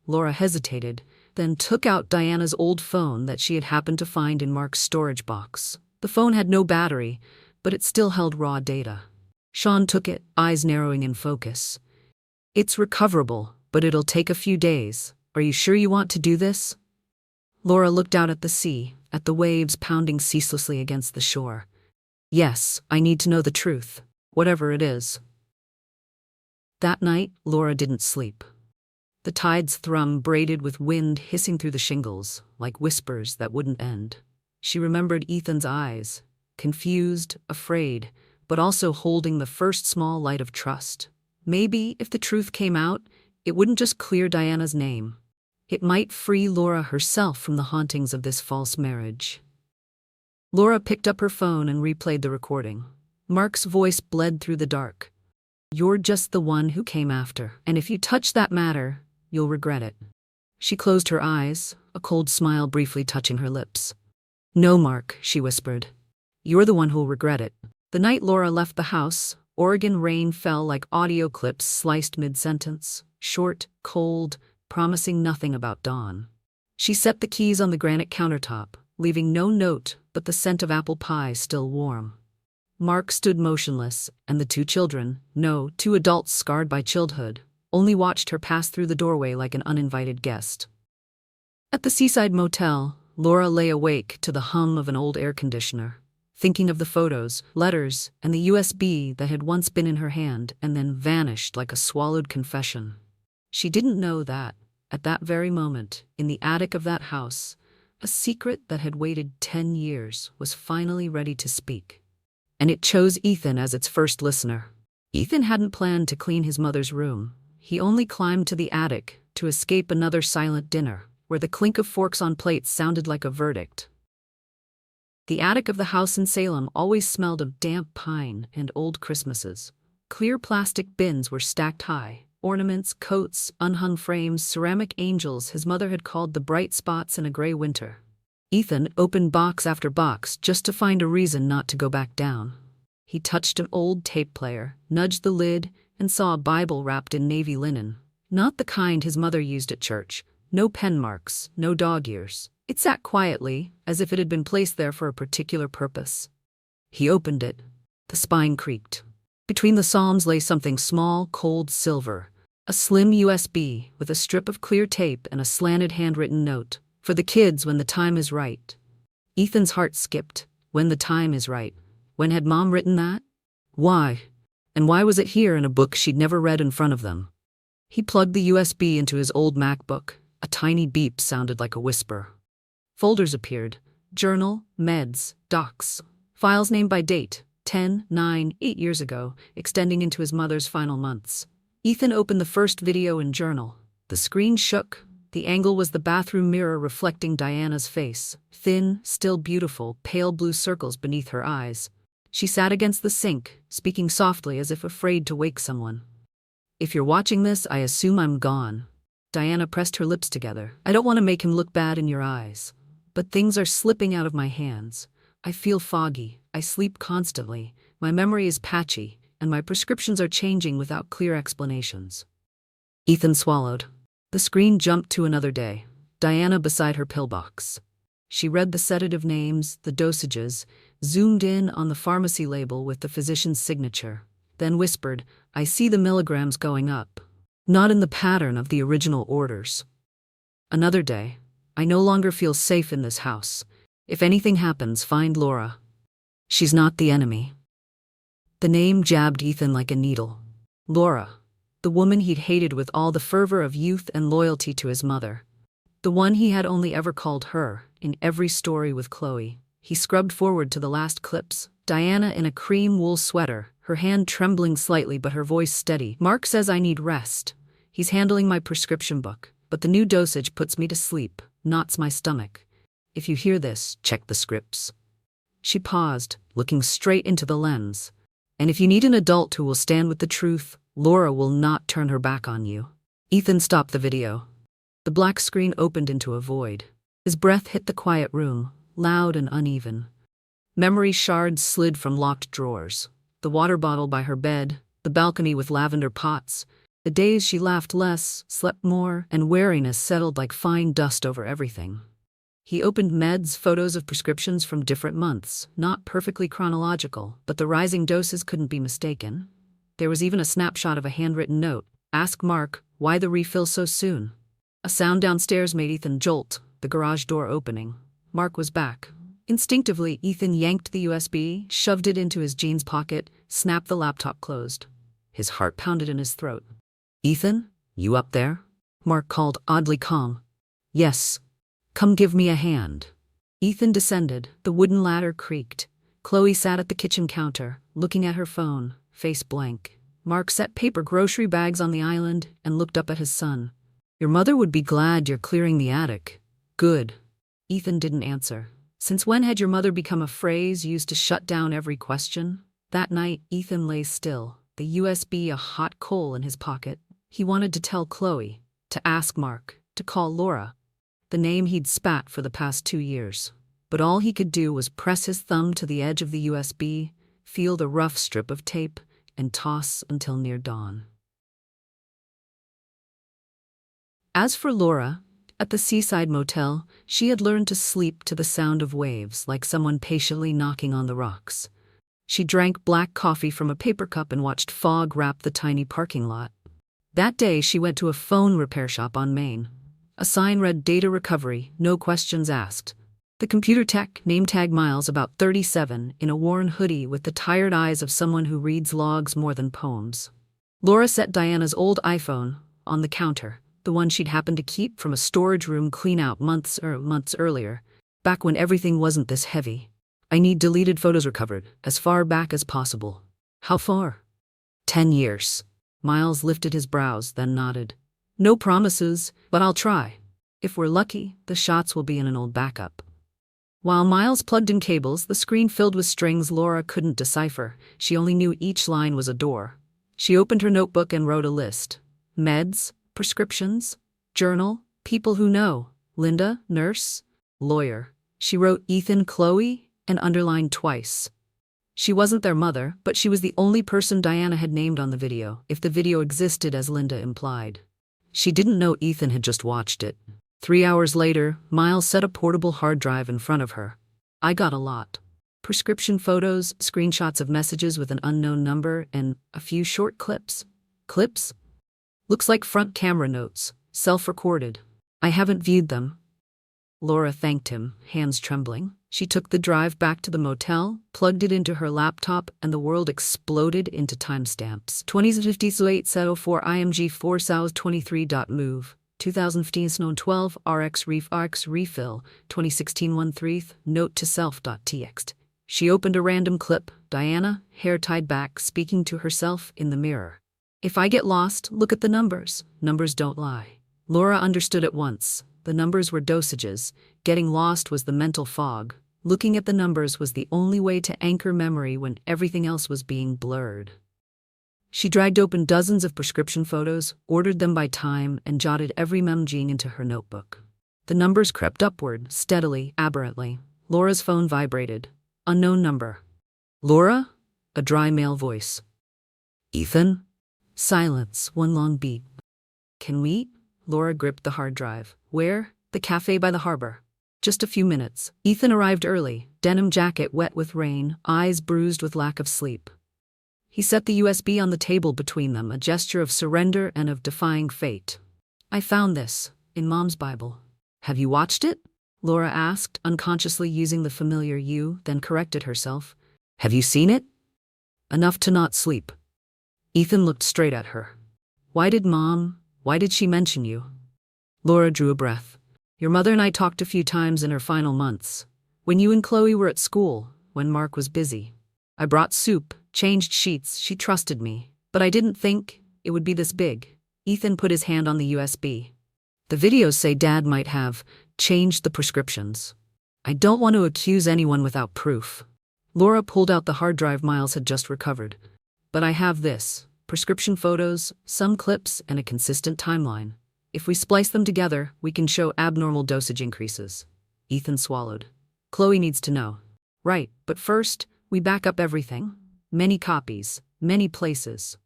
Laura hesitated, then took out Diana's old phone that she had happened to find in Mark's storage box. The phone had no battery, but it still held raw data. Sean took it, eyes narrowing in focus. It's recoverable, but it'll take a few days. Are you sure you want to do this? Laura looked out at the sea, at the waves pounding ceaselessly against the shore. Yes, I need to know the truth, whatever it is. That night, Laura didn't sleep. The tide's thrum braided with wind hissing through the shingles, like whispers that wouldn't end. She remembered Ethan's eyes, confused, afraid, but also holding the first small light of trust. Maybe, if the truth came out, it wouldn't just clear Diana's name. It might free Laura herself from the hauntings of this false marriage. Laura picked up her phone and replayed the recording. Mark's voice bled through the dark. You're just the one who came after, and if you touch that matter, you'll regret it. She closed her eyes, a cold smile briefly touching her lips. No, Mark, she whispered. You're the one who'll regret it. The night Laura left the house, Oregon rain fell like audio clips sliced mid-sentence, short, cold, promising nothing about dawn. She set the keys on the granite countertop, leaving no note but the scent of apple pie still warm. Mark stood motionless, and the two children, no, two adults scarred by childhood, only watched her pass through the doorway like an uninvited guest. At the seaside motel, Laura lay awake to the hum of an old air conditioner, thinking of the photos, letters, and the USB that had once been in her hand and then vanished like a swallowed confession. She didn't know that, at that very moment, in the attic of that house, a secret that had waited 10 years was finally ready to speak. And it chose Ethan as its first listener. Ethan hadn't planned to clean his mother's room. He only climbed to the attic to escape another silent dinner, where the clink of forks on plates sounded like a verdict. The attic of the house in Salem always smelled of damp pine and old Christmases. Clear plastic bins were stacked high. Ornaments, coats, unhung frames, ceramic angels his mother had called the bright spots in a gray winter. Ethan opened box after box just to find a reason not to go back down. He touched an old tape player, nudged the lid, and saw a Bible wrapped in navy linen. Not the kind his mother used at church. No pen marks, no dog ears. It sat quietly, as if it had been placed there for a particular purpose. He opened it. The spine creaked. Between the psalms lay something small, cold silver. A slim USB with a strip of clear tape and a slanted handwritten note. For the kids when the time is right. Ethan's heart skipped. When the time is right. When had Mom written that? Why? And why was it here in a book she'd never read in front of them? He plugged the USB into his old MacBook. A tiny beep sounded like a whisper. Folders appeared. Journal, meds, docs. Files named by date. 10, 9, 8 years ago, extending into his mother's final months. Ethan opened the first video in Journal. The screen shook. The angle was the bathroom mirror reflecting Diana's face. Thin, still beautiful, pale blue circles beneath her eyes. She sat against the sink, speaking softly as if afraid to wake someone. If you're watching this, I assume I'm gone. Diana pressed her lips together. I don't want to make him look bad in your eyes. But things are slipping out of my hands. I feel foggy. I sleep constantly. My memory is patchy, and my prescriptions are changing without clear explanations. Ethan swallowed. The screen jumped to another day. Diana beside her pillbox. She read the sedative names, the dosages, zoomed in on the pharmacy label with the physician's signature, then whispered, I see the milligrams going up. Not in the pattern of the original orders. Another day. I no longer feel safe in this house. If anything happens, find Laura. She's not the enemy. The name jabbed Ethan like a needle. Laura. The woman he'd hated with all the fervor of youth and loyalty to his mother. The one he had only ever called her, in every story with Chloe. He scrubbed forward to the last clips. Diana in a cream wool sweater, her hand trembling slightly but her voice steady. Mark says I need rest. He's handling my prescription book, but the new dosage puts me to sleep, knots my stomach. If you hear this, check the scripts. She paused, looking straight into the lens. And if you need an adult who will stand with the truth, Laura will not turn her back on you. Ethan stopped the video. The black screen opened into a void. His breath hit the quiet room, loud and uneven. Memory shards slid from locked drawers. The water bottle by her bed, the balcony with lavender pots. The days she laughed less, slept more, and wariness settled like fine dust over everything. He opened meds, photos of prescriptions from different months, not perfectly chronological, but the rising doses couldn't be mistaken. There was even a snapshot of a handwritten note. Ask Mark, why the refill so soon? A sound downstairs made Ethan jolt, the garage door opening. Mark was back. Instinctively, Ethan yanked the USB, shoved it into his jeans pocket, snapped the laptop closed. His heart pounded in his throat. Ethan, you up there? Mark called, oddly calm. Yes. Come give me a hand. Ethan descended. The wooden ladder creaked. Chloe sat at the kitchen counter, looking at her phone, face blank. Mark set paper grocery bags on the island and looked up at his son. Your mother would be glad you're clearing the attic. Good. Ethan didn't answer. Since when had your mother become a phrase used to shut down every question? That night, Ethan lay still, the USB a hot coal in his pocket. He wanted to tell Chloe, to ask Mark, to call Laura, the name he'd spat for the past 2 years. But all he could do was press his thumb to the edge of the USB, feel the rough strip of tape, and toss until near dawn. As for Laura, at the seaside motel, she had learned to sleep to the sound of waves like someone patiently knocking on the rocks. She drank black coffee from a paper cup and watched fog wrap the tiny parking lot. That day she went to a phone repair shop on Main. A sign read data recovery, no questions asked. The computer tech, name tag Miles, about 37, in a worn hoodie with the tired eyes of someone who reads logs more than poems. Laura set Diana's old iPhone on the counter, the one she'd happened to keep from a storage room clean out months earlier, back when everything wasn't this heavy. I need deleted photos recovered, as far back as possible. How far? 10 years. Miles lifted his brows, then nodded. No promises, but I'll try. If we're lucky, the shots will be in an old backup. While Miles plugged in cables, the screen filled with strings Laura couldn't decipher. She only knew each line was a door. She opened her notebook and wrote a list. Meds, prescriptions, journal, people who know. Linda, nurse, lawyer. She wrote Ethan, Chloe, and underlined twice. She wasn't their mother, but she was the only person Diana had named on the video, if the video existed as Linda implied. She didn't know Ethan had just watched it. 3 hours later, Miles set a portable hard drive in front of her. I got a lot. Prescription photos, screenshots of messages with an unknown number, and a few short clips. Clips? Looks like front camera notes, self-recorded. I haven't viewed them. Laura thanked him, hands trembling. She took the drive back to the motel, plugged it into her laptop, and the world exploded into timestamps. 2050-804 IMG 4 South 23.move. 2015-12 RX refill. 2016-13 note to self.txt. She opened a random clip. Diana, hair tied back, speaking to herself in the mirror. If I get lost, look at the numbers. Numbers don't lie. Laura understood at once. The numbers were dosages. Getting lost was the mental fog. Looking at the numbers was the only way to anchor memory when everything else was being blurred. She dragged open dozens of prescription photos, ordered them by time, and jotted every mem-gene into her notebook. The numbers crept upward, steadily, aberrantly. Laura's phone vibrated. Unknown number. Laura? A dry male voice. Ethan? Silence, one long beat. Can we eat? Laura gripped the hard drive. Where? The cafe by the harbor. Just a few minutes. Ethan arrived early, denim jacket wet with rain, eyes bruised with lack of sleep. He set the USB on the table between them, a gesture of surrender and of defying fate. I found this, in Mom's Bible. Have you watched it? Laura asked, unconsciously using the familiar you, then corrected herself. Have you seen it? Enough to not sleep. Ethan looked straight at her. Why did she mention you? Laura drew a breath. Your mother and I talked a few times in her final months. When you and Chloe were at school, when Mark was busy. I brought soup, changed sheets, she trusted me. But I didn't think it would be this big. Ethan put his hand on the USB. The videos say Dad might have changed the prescriptions. I don't want to accuse anyone without proof. Laura pulled out the hard drive Miles had just recovered. But I have this. Prescription photos, some clips, and a consistent timeline. If we splice them together, we can show abnormal dosage increases. Ethan swallowed. Chloe needs to know. Right, but first, we back up everything. Many copies, many places.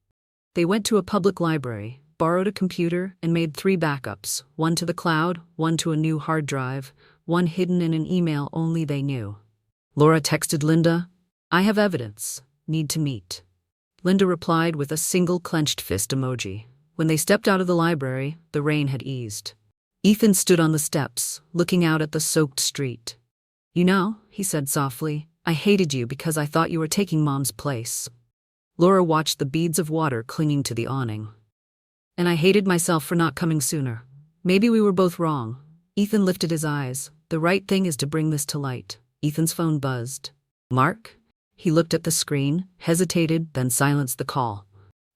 They went to a public library, borrowed a computer, and made 3 backups, one to the cloud, one to a new hard drive, one hidden in an email only they knew. Laura texted Linda, I have evidence. Need to meet. Linda replied with a single clenched fist emoji. When they stepped out of the library, the rain had eased. Ethan stood on the steps, looking out at the soaked street. You know, he said softly, I hated you because I thought you were taking Mom's place. Laura watched the beads of water clinging to the awning. And I hated myself for not coming sooner. Maybe we were both wrong. Ethan lifted his eyes. The right thing is to bring this to light. Ethan's phone buzzed. Mark? He looked at the screen, hesitated, then silenced the call.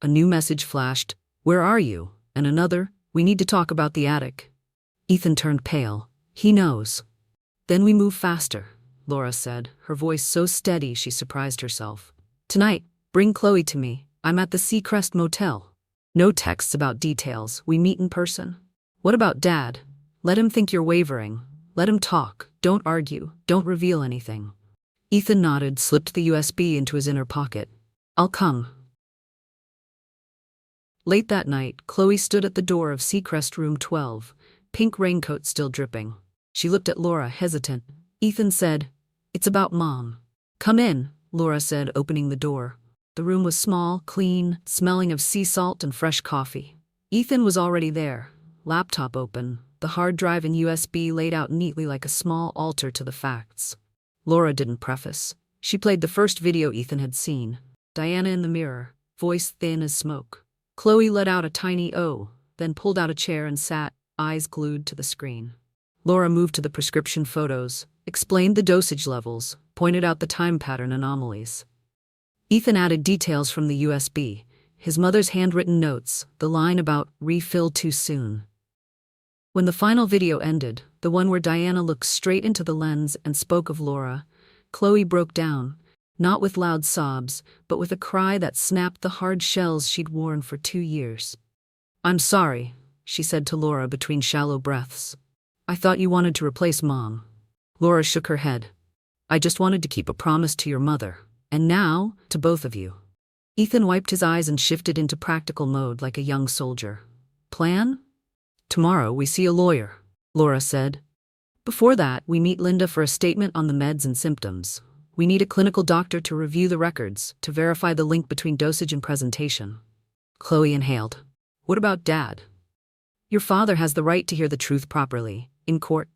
A new message flashed. Where are you? And another, we need to talk about the attic. Ethan turned pale. He knows. Then we move faster, Laura said, her voice so steady she surprised herself. Tonight, bring Chloe to me. I'm at the Seacrest Motel. No texts about details. We meet in person. What about Dad? Let him think you're wavering. Let him talk. Don't argue. Don't reveal anything. Ethan nodded, slipped the USB into his inner pocket. I'll come. Late that night, Chloe stood at the door of Seacrest Room 12, pink raincoat still dripping. She looked at Laura, hesitant. Ethan said, It's about Mom. Come in. Laura said, opening the door. The room was small, clean, smelling of sea salt and fresh coffee. Ethan was already there, laptop open, the hard drive and USB laid out neatly like a small altar to the facts. Laura didn't preface. She played the first video Ethan had seen. Diana in the mirror, voice thin as smoke. Chloe let out a tiny "oh," then pulled out a chair and sat, eyes glued to the screen. Laura moved to the prescription photos, explained the dosage levels, pointed out the time pattern anomalies. Ethan added details from the USB, his mother's handwritten notes, the line about refill too soon. When the final video ended, the one where Diana looked straight into the lens and spoke of Laura, Chloe broke down, not with loud sobs, but with a cry that snapped the hard shells she'd worn for 2 years. "I'm sorry," she said to Laura between shallow breaths. "I thought you wanted to replace Mom." Laura shook her head. "I just wanted to keep a promise to your mother, and now, to both of you." Ethan wiped his eyes and shifted into practical mode like a young soldier. "Plan? Tomorrow we see a lawyer," Laura said. "Before that, we meet Linda for a statement on the meds and symptoms. We need a clinical doctor to review the records, to verify the link between dosage and presentation." Chloe inhaled. "What about Dad? Your father has the right to hear the truth properly, in court."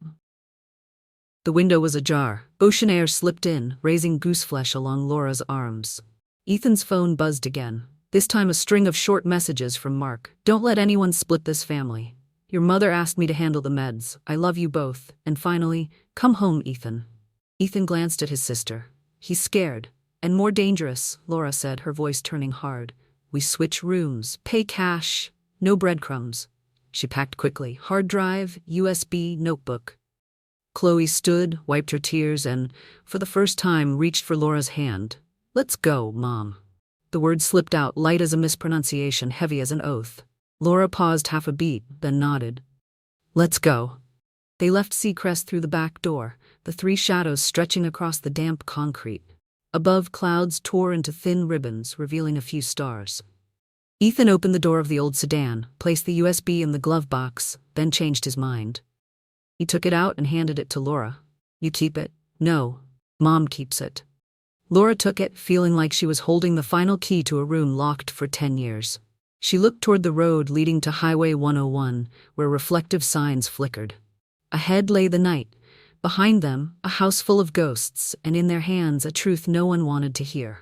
The window was ajar. Ocean air slipped in, raising gooseflesh along Laura's arms. Ethan's phone buzzed again. This time a string of short messages from Mark. "Don't let anyone split this family. Your mother asked me to handle the meds. I love you both." And finally, "Come home, Ethan." Ethan glanced at his sister. "He's scared. And more dangerous," Laura said, her voice turning hard. "We switch rooms, pay cash, no breadcrumbs." She packed quickly. Hard drive, USB, notebook. Chloe stood, wiped her tears, and, for the first time, reached for Laura's hand. "Let's go, Mom." The word slipped out, light as a mispronunciation, heavy as an oath. Laura paused half a beat, then nodded. "Let's go." They left Seacrest through the back door, the 3 shadows stretching across the damp concrete. Above, clouds tore into thin ribbons, revealing a few stars. Ethan opened the door of the old sedan, placed the USB in the glove box, then changed his mind. He took it out and handed it to Laura. "You keep it?" "No. Mom keeps it." Laura took it, feeling like she was holding the final key to a room locked for 10 years. She looked toward the road leading to Highway 101, where reflective signs flickered. Ahead lay the night. Behind them, a house full of ghosts, and in their hands a truth no one wanted to hear.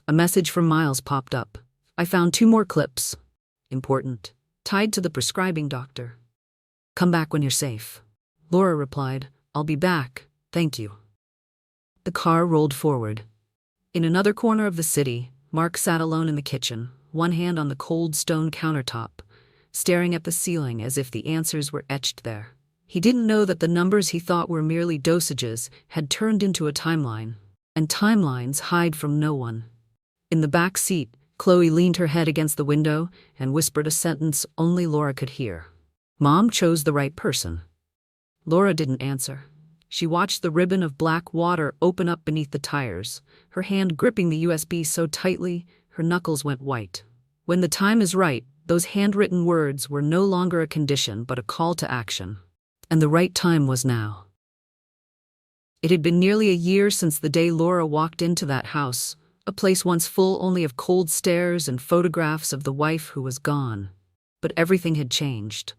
A message from Miles popped up. "I found 2 more clips. Important. Tied to the prescribing doctor. Come back when you're safe." Laura replied, "I'll be back, thank you." The car rolled forward. In another corner of the city, Mark sat alone in the kitchen, one hand on the cold stone countertop, staring at the ceiling as if the answers were etched there. He didn't know that the numbers he thought were merely dosages had turned into a timeline, and timelines hide from no one. In the back seat, Chloe leaned her head against the window and whispered a sentence only Laura could hear. "Mom chose the right person." Laura didn't answer. She watched the ribbon of black water open up beneath the tires, her hand gripping the USB so tightly, her knuckles went white. When the time is right, those handwritten words were no longer a condition but a call to action. And the right time was now. It had been nearly a year since the day Laura walked into that house, a place once full only of cold stares and photographs of the wife who was gone. But everything had changed.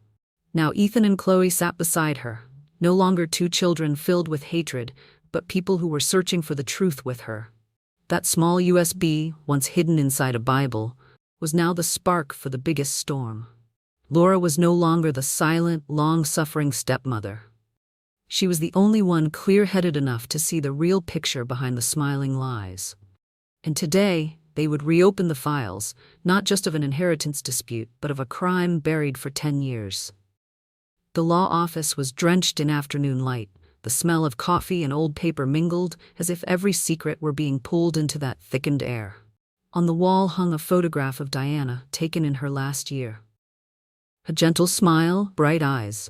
Now Ethan and Chloe sat beside her, no longer 2 children filled with hatred, but people who were searching for the truth with her. That small USB, once hidden inside a Bible, was now the spark for the biggest storm. Laura was no longer the silent, long-suffering stepmother. She was the only one clear-headed enough to see the real picture behind the smiling lies. And today, they would reopen the files, not just of an inheritance dispute, but of a crime buried for 10 years. The law office was drenched in afternoon light. The smell of coffee and old paper mingled, as if every secret were being pulled into that thickened air. On the wall hung a photograph of Diana, taken in her last year. A gentle smile, bright eyes,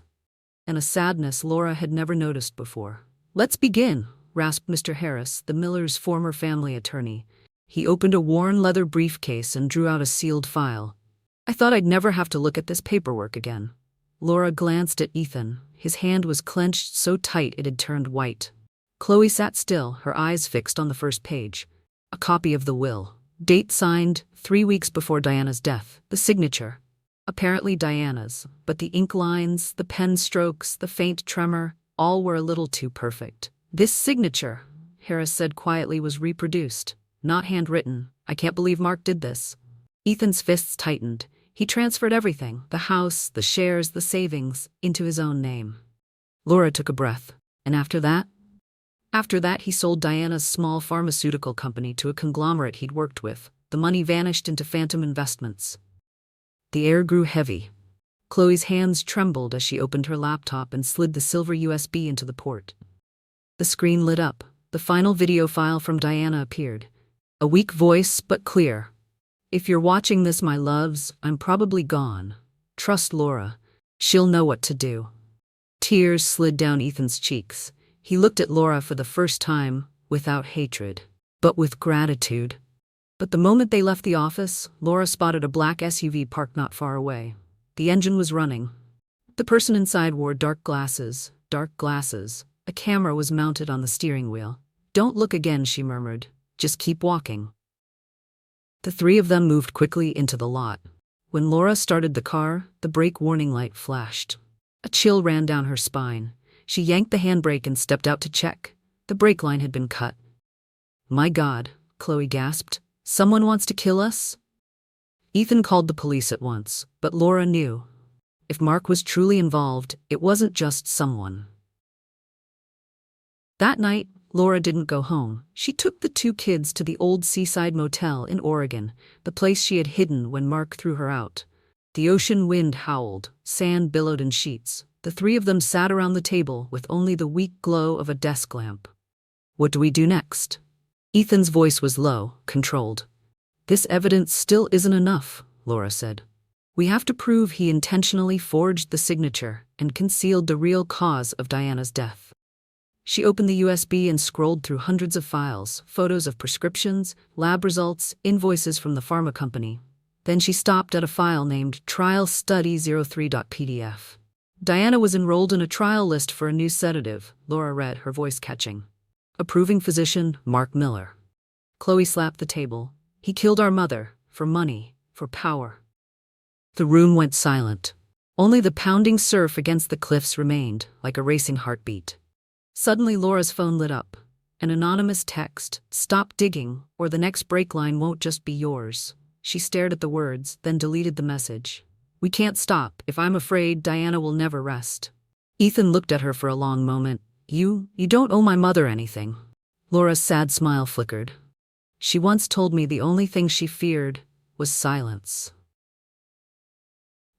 and a sadness Laura had never noticed before. "Let's begin," rasped Mr. Harris, the Millers' former family attorney. He opened a worn leather briefcase and drew out a sealed file. "I thought I'd never have to look at this paperwork again." Laura glanced at Ethan. His hand was clenched so tight it had turned white. Chloe sat still, her eyes fixed on the first page. A copy of the will. Date signed 3 weeks before Diana's death. The signature. Apparently Diana's, but the ink lines, the pen strokes, the faint tremor, all were a little too perfect. This signature, Harris said quietly, was reproduced, not handwritten. I can't believe Mark did this. Ethan's fists tightened. He transferred everything, the house, the shares, the savings, into his own name. Laura took a breath. And after that? After that, he sold Diana's small pharmaceutical company to a conglomerate he'd worked with. The money vanished into phantom investments. The air grew heavy. Chloe's hands trembled as she opened her laptop and slid the silver USB into the port. The screen lit up. The final video file from Diana appeared. A weak voice, but clear. If you're watching this, my loves, I'm probably gone. Trust Laura. She'll know what to do. Tears slid down Ethan's cheeks. He looked at Laura for the first time, without hatred, but with gratitude. But the moment they left the office, Laura spotted a black SUV parked not far away. The engine was running. The person inside wore dark glasses. A camera was mounted on the steering wheel. Don't look again, she murmured. Just keep walking. The three of them moved quickly into the lot. When Laura started the car, the brake warning light flashed. A chill ran down her spine. She yanked the handbrake and stepped out to check. The brake line had been cut. My God, Chloe gasped. Someone wants to kill us? Ethan called the police at once, but Laura knew. If Mark was truly involved, it wasn't just someone. That night, Laura didn't go home. She took the two kids to the old seaside motel in Oregon, the place she had hidden when Mark threw her out. The ocean wind howled, sand billowed in sheets. The three of them sat around the table with only the weak glow of a desk lamp. What do we do next? Ethan's voice was low, controlled. This evidence still isn't enough, Laura said. We have to prove he intentionally forged the signature and concealed the real cause of Diana's death. She opened the USB and scrolled through hundreds of files, photos of prescriptions, lab results, invoices from the pharma company. Then she stopped at a file named trialstudy03.pdf. Diana was enrolled in a trial list for a new sedative, Laura read, her voice catching. Approving physician, Mark Miller. Chloe slapped the table. He killed our mother, for money, for power. The room went silent. Only the pounding surf against the cliffs remained, like a racing heartbeat. Suddenly Laura's phone lit up. An anonymous text, stop digging, or the next brake line won't just be yours. She stared at the words, then deleted the message. We can't stop. If I'm afraid, Diana will never rest. Ethan looked at her for a long moment. You don't owe my mother anything. Laura's sad smile flickered. She once told me the only thing she feared was silence.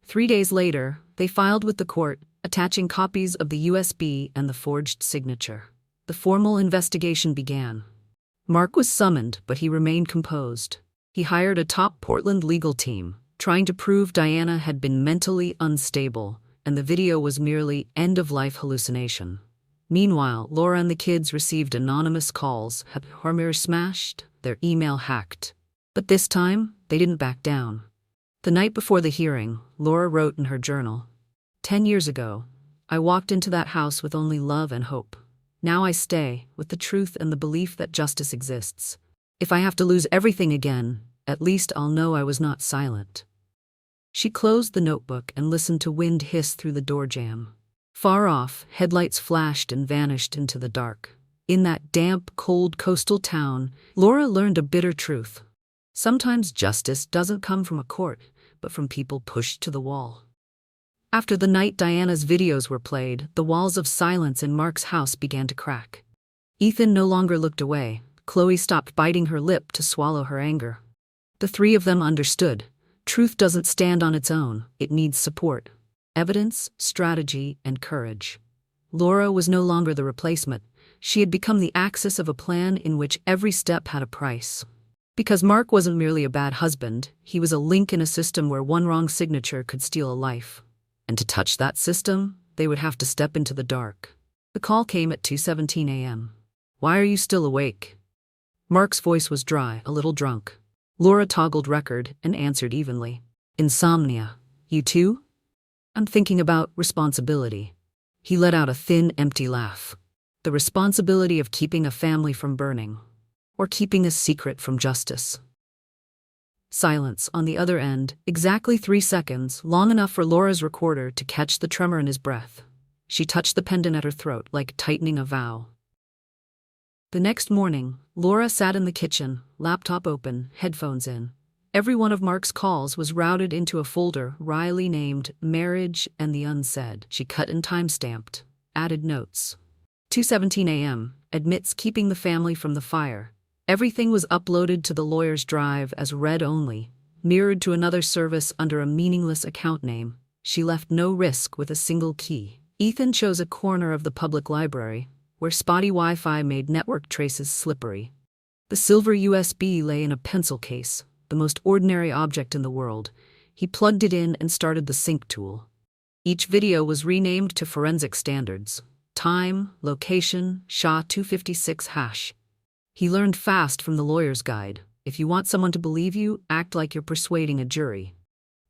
3 days later, they filed with the court, attaching copies of the USB and the forged signature. The formal investigation began. Mark was summoned, but he remained composed. He hired a top Portland legal team, trying to prove Diana had been mentally unstable, and the video was merely end-of-life hallucination. Meanwhile, Laura and the kids received anonymous calls, had her mirror smashed, their email hacked. But this time, they didn't back down. The night before the hearing, Laura wrote in her journal, 10 years ago, I walked into that house with only love and hope. Now I stay, with the truth and the belief that justice exists. If I have to lose everything again, at least I'll know I was not silent. She closed the notebook and listened to wind hiss through the door jamb. Far off, headlights flashed and vanished into the dark. In that damp, cold coastal town, Laura learned a bitter truth. Sometimes justice doesn't come from a court, but from people pushed to the wall. After the night Diana's videos were played, the walls of silence in Mark's house began to crack. Ethan no longer looked away. Chloe stopped biting her lip to swallow her anger. The three of them understood. Truth doesn't stand on its own. It needs support. Evidence, strategy, and courage. Laura was no longer the replacement. She had become the axis of a plan in which every step had a price. Because Mark wasn't merely a bad husband, he was a link in a system where one wrong signature could steal a life. And to touch that system, they would have to step into the dark. The call came at 2:17 a.m. Why are you still awake? Mark's voice was dry, a little drunk. Laura toggled record and answered evenly. Insomnia. You too? I'm thinking about responsibility. He let out a thin, empty laugh. The responsibility of keeping a family from burning. or keeping a secret from justice. Silence on the other end, exactly 3 seconds, long enough for Laura's recorder to catch the tremor in his breath. She touched the pendant at her throat, like tightening a vow. The next morning, Laura sat in the kitchen, laptop open, headphones in. Every one of Mark's calls was routed into a folder wryly named Marriage and the Unsaid. She cut and time-stamped, added notes. 2:17 a.m., admits keeping the family from the fire. Everything was uploaded to the lawyer's drive as read only, mirrored to another service under a meaningless account name. She left no risk with a single key. Ethan chose a corner of the public library, where spotty Wi-Fi made network traces slippery. The silver USB lay in a pencil case, the most ordinary object in the world. He plugged it in and started the sync tool. Each video was renamed to forensic standards. Time, location, SHA-256 hash. He learned fast from the lawyer's guide. If you want someone to believe you, act like you're persuading a jury.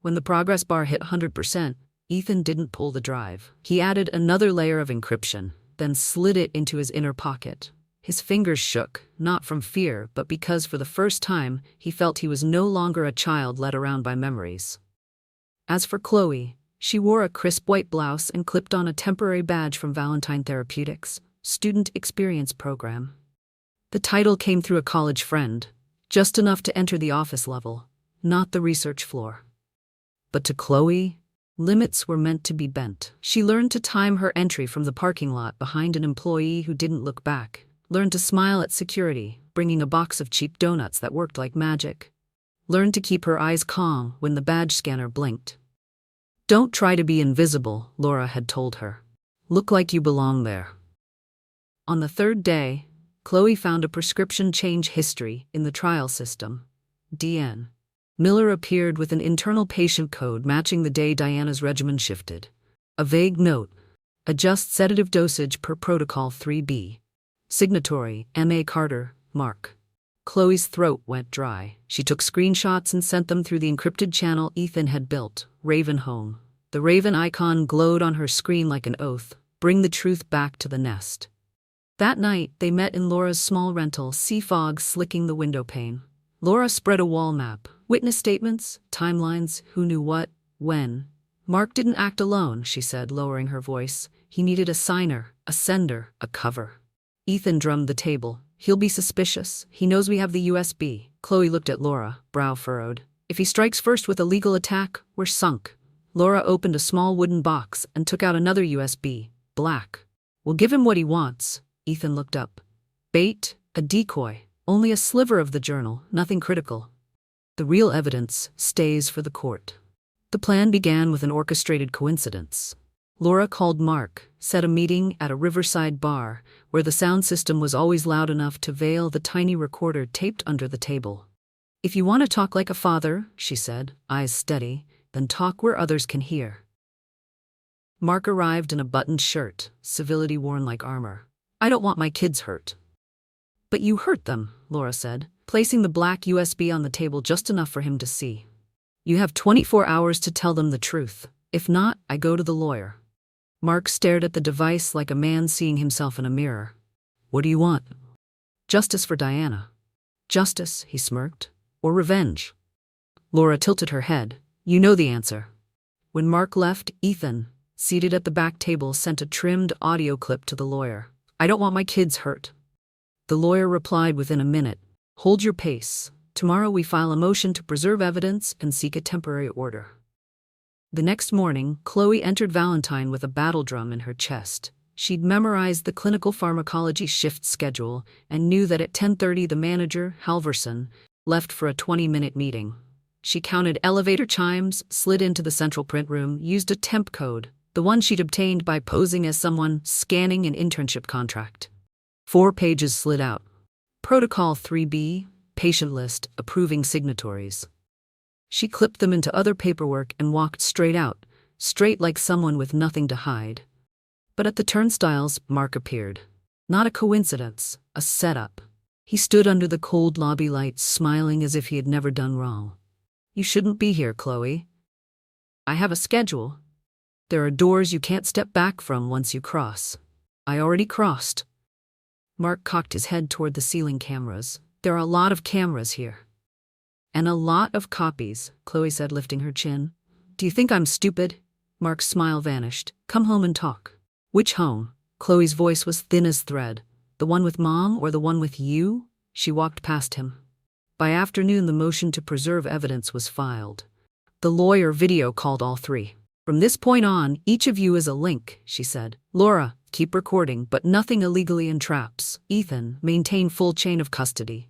When the progress bar hit 100%, Ethan didn't pull the drive. He added another layer of encryption, then slid it into his inner pocket. His fingers shook, not from fear, but because for the first time, he felt he was no longer a child led around by memories. As for Chloe, she wore a crisp white blouse and clipped on a temporary badge from Valentine Therapeutics, Student Experience Program. The title came through a college friend, just enough to enter the office level, not the research floor. But to Chloe, limits were meant to be bent. She learned to time her entry from the parking lot behind an employee who didn't look back, learned to smile at security, bringing a box of cheap donuts that worked like magic, learned to keep her eyes calm when the badge scanner blinked. Don't try to be invisible, Laura had told her. Look like you belong there. On the third day, Chloe found a prescription change history in the trial system. DN. Miller appeared with an internal patient code matching the day Diana's regimen shifted. A vague note. Adjust sedative dosage per protocol 3B. Signatory, M.A. Carter, Mark. Chloe's throat went dry. She took screenshots and sent them through the encrypted channel Ethan had built, Raven Home. The Raven icon glowed on her screen like an oath. Bring the truth back to the nest. That night, they met in Laura's small rental, sea fog slicking the window pane. Laura spread a wall map, witness statements, timelines, who knew what, when. Mark didn't act alone, she said, lowering her voice. He needed a signer, a sender, a cover. Ethan drummed the table. He'll be suspicious. He knows we have the USB. Chloe looked at Laura, brow furrowed. If he strikes first with a legal attack, we're sunk. Laura opened a small wooden box and took out another USB, black. We'll give him what he wants. Ethan looked up. Bait, a decoy, only a sliver of the journal, nothing critical. The real evidence stays for the court. The plan began with an orchestrated coincidence. Laura called Mark, set a meeting at a riverside bar, where the sound system was always loud enough to veil the tiny recorder taped under the table. If you want to talk like a father, she said, eyes steady, then talk where others can hear. Mark arrived in a buttoned shirt, civility worn like armor. I don't want my kids hurt. But you hurt them, Laura said, placing the black USB on the table just enough for him to see. You have 24 hours to tell them the truth. If not, I go to the lawyer. Mark stared at the device like a man seeing himself in a mirror. What do you want? Justice for Diana. Justice, he smirked. Or revenge? Laura tilted her head. You know the answer. When Mark left, Ethan, seated at the back table, sent a trimmed audio clip to the lawyer. I don't want my kids hurt. The lawyer replied within a minute. Hold your pace. Tomorrow we file a motion to preserve evidence and seek a temporary order. The next morning, Chloe entered Valentine with a battle drum in her chest. She'd memorized the clinical pharmacology shift schedule and knew that at 10:30 the manager, Halverson, left for a 20-minute meeting. She counted elevator chimes, slid into the central print room, used a temp code, the one she'd obtained by posing as someone scanning an internship contract. 4 pages slid out. Protocol 3B, patient list, approving signatories. She clipped them into other paperwork and walked straight out, straight like someone with nothing to hide. But at the turnstiles, Mark appeared. Not a coincidence, a setup. He stood under the cold lobby lights, smiling as if he had never done wrong. You shouldn't be here, Chloe. I have a schedule. There are doors you can't step back from once you cross. I already crossed. Mark cocked his head toward the ceiling cameras. There are a lot of cameras here. And a lot of copies, Chloe said, lifting her chin. Do you think I'm stupid? Mark's smile vanished. Come home and talk. Which home? Chloe's voice was thin as thread. The one with Mom or the one with you? She walked past him. By afternoon, the motion to preserve evidence was filed. The lawyer video called all three. From this point on, each of you is a link, she said. Laura, keep recording, but nothing illegally entraps. Ethan, maintain full chain of custody.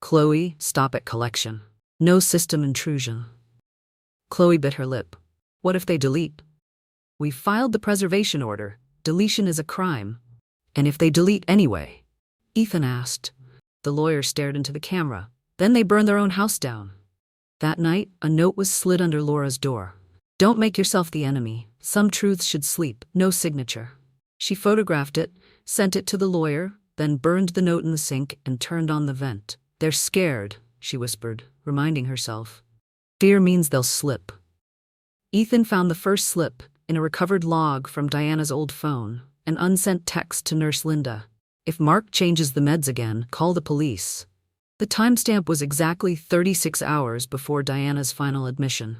Chloe, stop at collection. No system intrusion. Chloe bit her lip. What if they delete? We filed the preservation order. Deletion is a crime. And if they delete anyway? Ethan asked. The lawyer stared into the camera. Then they burned their own house down. That night, a note was slid under Laura's door. Don't make yourself the enemy. Some truths should sleep. No signature. She photographed it, sent it to the lawyer, then burned the note in the sink and turned on the vent. They're scared, she whispered, reminding herself. Fear means they'll slip. Ethan found the first slip in a recovered log from Diana's old phone, an unsent text to Nurse Linda. If Mark changes the meds again, call the police. The timestamp was exactly 36 hours before Diana's final admission.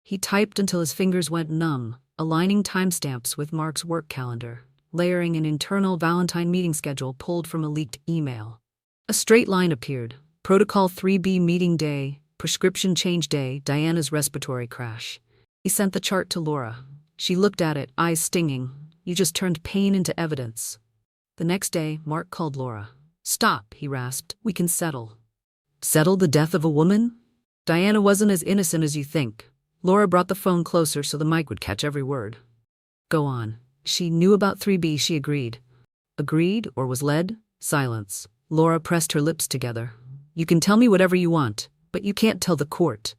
He typed until his fingers went numb, aligning timestamps with Mark's work calendar, layering an internal Valentine meeting schedule pulled from a leaked email. A straight line appeared. Protocol 3B meeting day, prescription change day, Diana's respiratory crash. He sent the chart to Laura. She looked at it, eyes stinging. You just turned pain into evidence. The next day, Mark called Laura. Stop, he rasped. We can settle. Settle the death of a woman? Diana wasn't as innocent as you think. Laura brought the phone closer so the mic would catch every word. Go on. She knew about 3B, she agreed. Agreed, or was led? Silence. Laura pressed her lips together. You can tell me whatever you want, but you can't tell the court.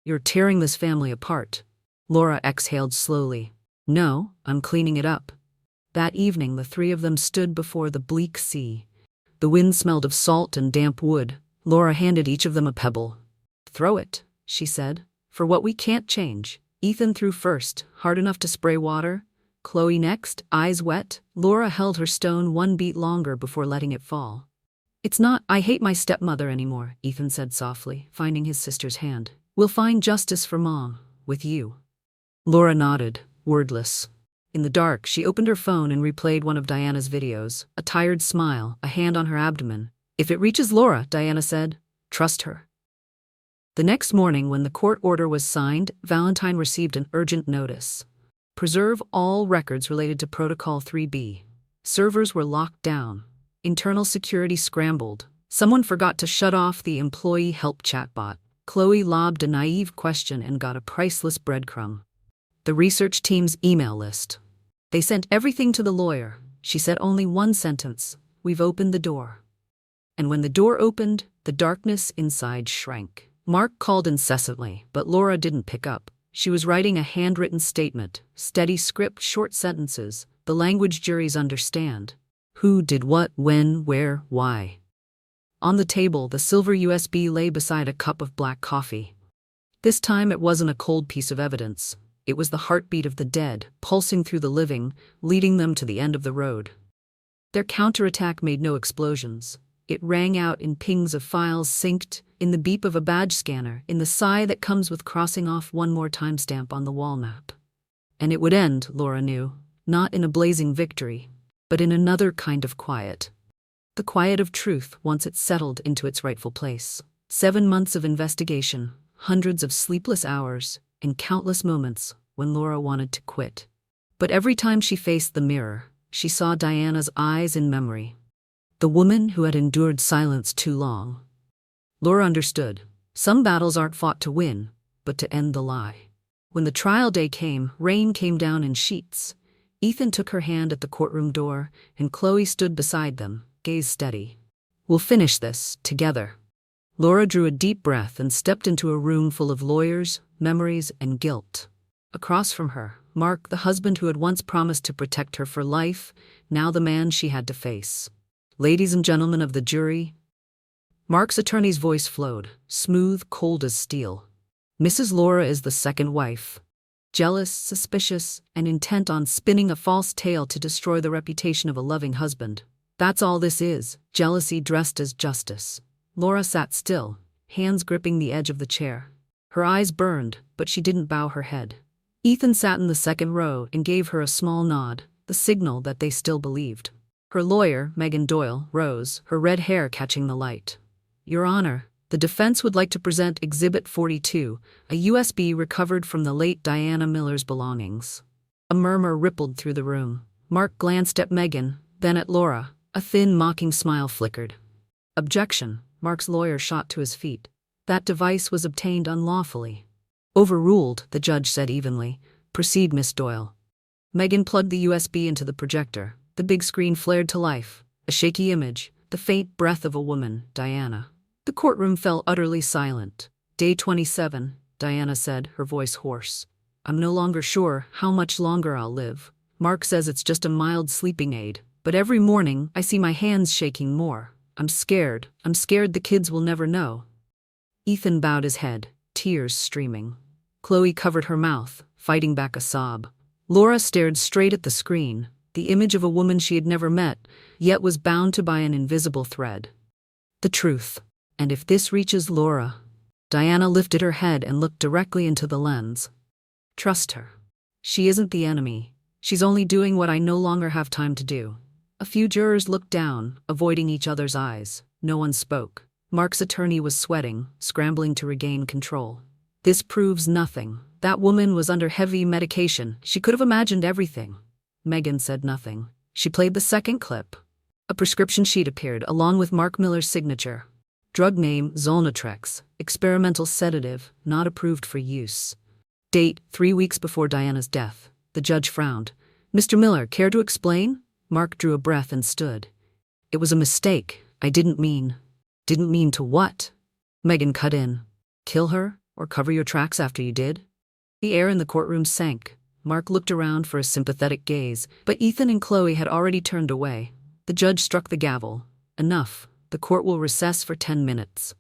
You're tearing this family apart. Laura exhaled slowly. No, I'm cleaning it up. That evening, the three of them stood before the bleak sea. The wind smelled of salt and damp wood. Laura handed each of them a pebble. Throw it, she said, for what we can't change. Ethan threw first, hard enough to spray water. Chloe next, eyes wet. Laura held her stone one beat longer before letting it fall. It's not, I hate my stepmother anymore, Ethan said softly, finding his sister's hand. We'll find justice for Mom, with you. Laura nodded, wordless. In the dark, she opened her phone and replayed one of Diana's videos, a tired smile, a hand on her abdomen. If it reaches Laura, Diana said, trust her. The next morning, when the court order was signed, Valentine received an urgent notice. Preserve all records related to Protocol 3B. Servers were locked down. Internal security scrambled. Someone forgot to shut off the employee help chatbot. Chloe lobbed a naive question and got a priceless breadcrumb. The research team's email list. They sent everything to the lawyer. She said only one sentence. We've opened the door. And when the door opened, the darkness inside shrank. Mark called incessantly, but Laura didn't pick up. She was writing a handwritten statement, steady script, short sentences, the language juries understand. Who did what, when, where, why. On the table, the silver USB lay beside a cup of black coffee. This time it wasn't a cold piece of evidence. It was the heartbeat of the dead, pulsing through the living, leading them to the end of the road. Their counterattack made no explosions. It rang out in pings of files synced, in the beep of a badge scanner, in the sigh that comes with crossing off one more timestamp on the wall map. And it would end, Laura knew, not in a blazing victory, but in another kind of quiet. The quiet of truth once it settled into its rightful place. 7 months of investigation, hundreds of sleepless hours, and countless moments when Laura wanted to quit. But every time she faced the mirror, she saw Diana's eyes in memory. The woman who had endured silence too long. Laura understood. Some battles aren't fought to win, but to end the lie. When the trial day came, rain came down in sheets. Ethan took her hand at the courtroom door, and Chloe stood beside them, gaze steady. We'll finish this, together. Laura drew a deep breath and stepped into a room full of lawyers, memories, and guilt. Across from her, Mark, the husband who had once promised to protect her for life, now the man she had to face. Ladies and gentlemen of the jury. Mark's attorney's voice flowed, smooth, cold as steel. Mrs. Laura is the second wife. Jealous, suspicious, and intent on spinning a false tale to destroy the reputation of a loving husband. That's all this is, jealousy dressed as justice. Laura sat still, hands gripping the edge of the chair. Her eyes burned, but she didn't bow her head. Ethan sat in the second row and gave her a small nod, the signal that they still believed. Her lawyer, Megan Doyle, rose, her red hair catching the light. Your Honor, the defense would like to present Exhibit 42, a USB recovered from the late Diana Miller's belongings. A murmur rippled through the room. Mark glanced at Megan, then at Laura. A thin, mocking smile flickered. Objection, Mark's lawyer shot to his feet. That device was obtained unlawfully. Overruled, the judge said evenly. Proceed, Miss Doyle. Megan plugged the USB into the projector. The big screen flared to life. A shaky image, the faint breath of a woman, Diana. The courtroom fell utterly silent. Day 27, Diana said, her voice hoarse. I'm no longer sure how much longer I'll live. Mark says it's just a mild sleeping aid, but every morning I see my hands shaking more. I'm scared the kids will never know. Ethan bowed his head, tears streaming. Chloe covered her mouth, fighting back a sob. Laura stared straight at the screen, the image of a woman she had never met, yet was bound to by an invisible thread. The truth. And if this reaches Laura... Diana lifted her head and looked directly into the lens. Trust her. She isn't the enemy. She's only doing what I no longer have time to do. A few jurors looked down, avoiding each other's eyes. No one spoke. Mark's attorney was sweating, scrambling to regain control. This proves nothing. That woman was under heavy medication. She could have imagined everything. Megan said nothing. She played the second clip. A prescription sheet appeared, along with Mark Miller's signature. Drug name, Zolnatrex. Experimental sedative, not approved for use. Date, 3 weeks before Diana's death. The judge frowned. Mr. Miller, care to explain? Mark drew a breath and stood. It was a mistake. I didn't mean. Didn't mean to what? Megan cut in. Kill her, or cover your tracks after you did? The air in the courtroom sank. Mark looked around for a sympathetic gaze, but Ethan and Chloe had already turned away. The judge struck the gavel. Enough. The court will recess for 10 minutes.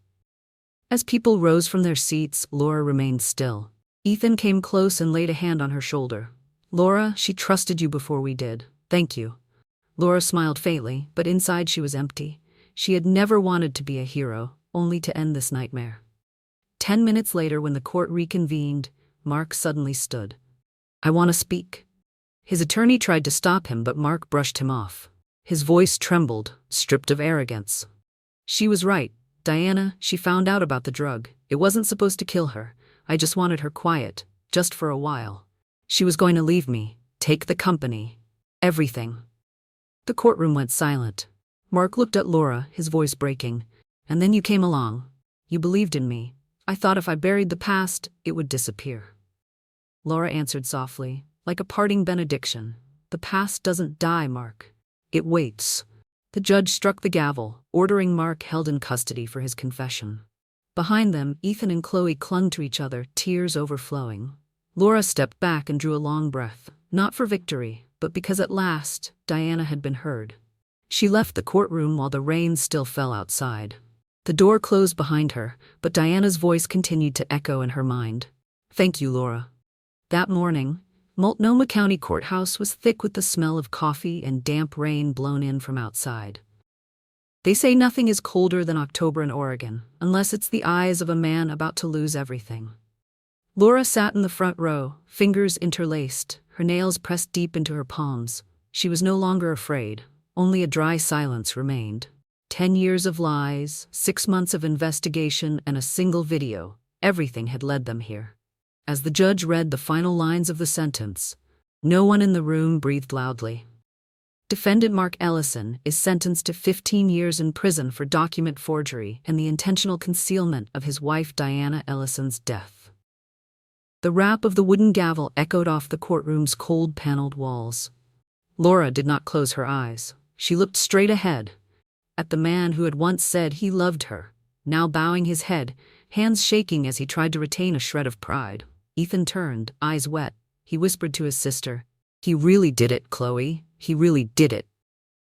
As people rose from their seats, Laura remained still. Ethan came close and laid a hand on her shoulder. Laura, she trusted you before we did. Thank you. Laura smiled faintly, but inside she was empty. She had never wanted to be a hero, only to end this nightmare. 10 minutes later, when the court reconvened, Mark suddenly stood. I want to speak. His attorney tried to stop him, but Mark brushed him off. His voice trembled, stripped of arrogance. She was right. Diana, she found out about the drug. It wasn't supposed to kill her. I just wanted her quiet, just for a while. She was going to leave me, take the company. Everything. The courtroom went silent. Mark looked at Laura, his voice breaking. And then you came along. You believed in me. I thought if I buried the past, it would disappear. Laura answered softly, like a parting benediction. The past doesn't die, Mark. It waits. The judge struck the gavel, ordering Mark held in custody for his confession. Behind them, Ethan and Chloe clung to each other, tears overflowing. Laura stepped back and drew a long breath, not for victory, but because at last, Diana had been heard. She left the courtroom while the rain still fell outside. The door closed behind her, but Diana's voice continued to echo in her mind. Thank you, Laura. That morning, Multnomah County Courthouse was thick with the smell of coffee and damp rain blown in from outside. They say nothing is colder than October in Oregon, unless it's the eyes of a man about to lose everything. Laura sat in the front row, fingers interlaced, her nails pressed deep into her palms. She was no longer afraid, only a dry silence remained. 10 years of lies, 6 months of investigation, and a single video. Everything had led them here. As the judge read the final lines of the sentence, no one in the room breathed loudly. Defendant Mark Ellison is sentenced to 15 years in prison for document forgery and the intentional concealment of his wife Diana Ellison's death. The rap of the wooden gavel echoed off the courtroom's cold paneled walls. Laura did not close her eyes. She looked straight ahead, at the man who had once said he loved her, now bowing his head, hands shaking as he tried to retain a shred of pride. Ethan turned, eyes wet. He whispered to his sister, "He really did it, Chloe. He really did it."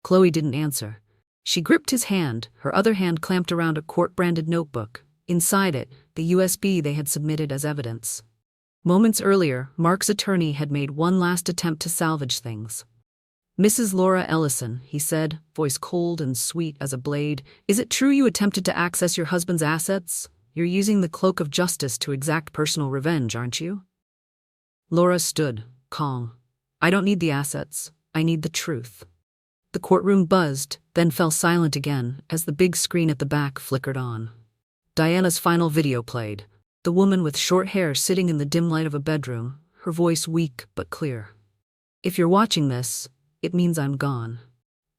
Chloe didn't answer. She gripped his hand, her other hand clamped around a court-branded notebook. Inside it, the USB they had submitted as evidence. Moments earlier, Mark's attorney had made one last attempt to salvage things. Mrs. Laura Ellison, he said, voice cold and sweet as a blade, is it true you attempted to access your husband's assets? You're using the cloak of justice to exact personal revenge, aren't you? Laura stood, calm. I don't need the assets. I need the truth. The courtroom buzzed, then fell silent again as the big screen at the back flickered on. Diana's final video played. The woman with short hair sitting in the dim light of a bedroom, her voice weak but clear. If you're watching this, it means I'm gone.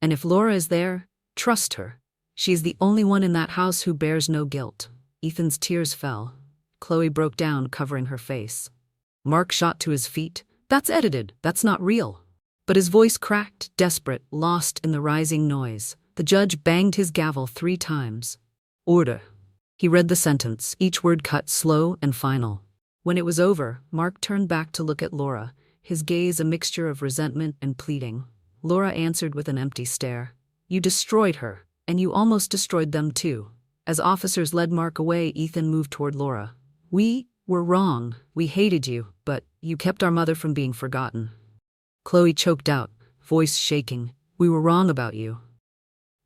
And if Laura is there, trust her. She's the only one in that house who bears no guilt. Ethan's tears fell. Chloe broke down, covering her face. Mark shot to his feet. That's edited. That's not real. But his voice cracked, desperate, lost in the rising noise. The judge banged his gavel 3 times. Order. He read the sentence, each word cut slow and final. When it was over, Mark turned back to look at Laura, his gaze a mixture of resentment and pleading. Laura answered with an empty stare. You destroyed her, and you almost destroyed them too. As officers led Mark away, Ethan moved toward Laura. We were wrong. We hated you, but you kept our mother from being forgotten. Chloe choked out, voice shaking. We were wrong about you.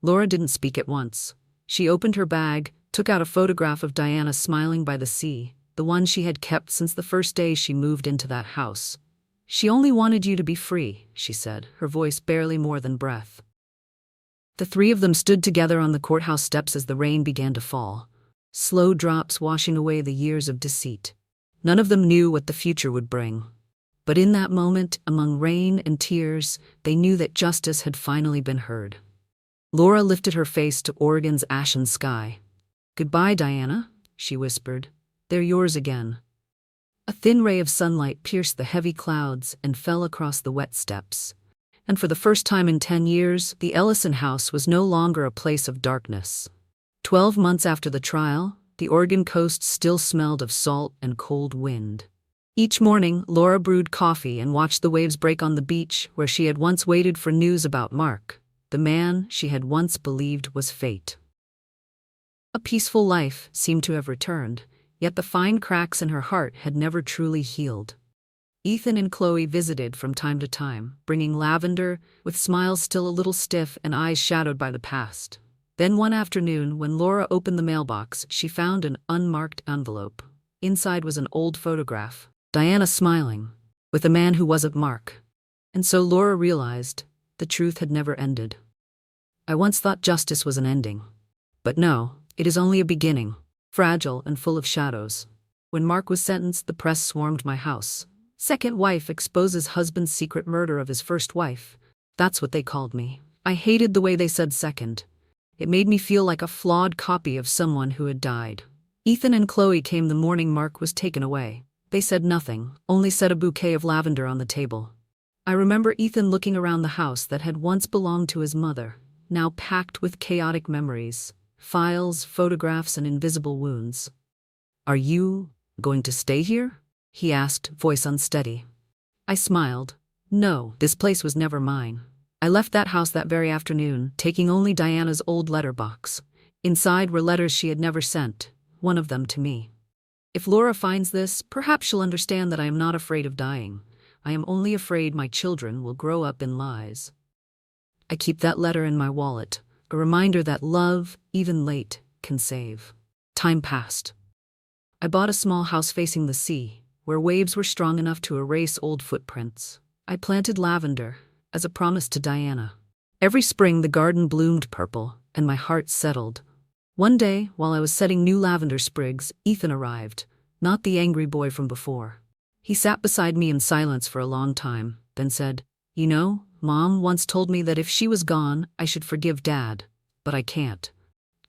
Laura didn't speak at once. She opened her bag, took out a photograph of Diana smiling by the sea, the one she had kept since the first day she moved into that house. She only wanted you to be free, she said, her voice barely more than breath. The 3 of them stood together on the courthouse steps as the rain began to fall, slow drops washing away the years of deceit. None of them knew what the future would bring. But in that moment, among rain and tears, they knew that justice had finally been heard. Laura lifted her face to Oregon's ashen sky. Goodbye, Diana, she whispered. They're yours again. A thin ray of sunlight pierced the heavy clouds and fell across the wet steps. And for the first time in 10 years, the Ellison house was no longer a place of darkness. 12 months after the trial, the Oregon coast still smelled of salt and cold wind. Each morning, Laura brewed coffee and watched the waves break on the beach where she had once waited for news about Mark, the man she had once believed was fate. A peaceful life seemed to have returned, yet the fine cracks in her heart had never truly healed. Ethan and Chloe visited from time to time, bringing lavender, with smiles still a little stiff and eyes shadowed by the past. Then one afternoon, when Laura opened the mailbox, she found an unmarked envelope. Inside was an old photograph, Diana smiling, with a man who wasn't Mark. And so Laura realized the truth had never ended. I once thought justice was an ending. But no, it is only a beginning, fragile and full of shadows. When Mark was sentenced, the press swarmed my house. Second wife exposes husband's secret murder of his first wife. That's what they called me. I hated the way they said second. It made me feel like a flawed copy of someone who had died. Ethan and Chloe came the morning Mark was taken away. They said nothing, only set a bouquet of lavender on the table. I remember Ethan looking around the house that had once belonged to his mother, now packed with chaotic memories, files, photographs, and invisible wounds. Are you going to stay here? He asked, voice unsteady. I smiled. No, this place was never mine. I left that house that very afternoon, taking only Diana's old letterbox. Inside were letters she had never sent, one of them to me. If Laura finds this, perhaps she'll understand that I am not afraid of dying. I am only afraid my children will grow up in lies. I keep that letter in my wallet, a reminder that love, even late, can save. Time passed. I bought a small house facing the sea, where waves were strong enough to erase old footprints. I planted lavender, as a promise to Diana. Every spring the garden bloomed purple, and my heart settled. One day, while I was setting new lavender sprigs, Ethan arrived, not the angry boy from before. He sat beside me in silence for a long time, then said, You know, Mom once told me that if she was gone, I should forgive Dad, but I can't.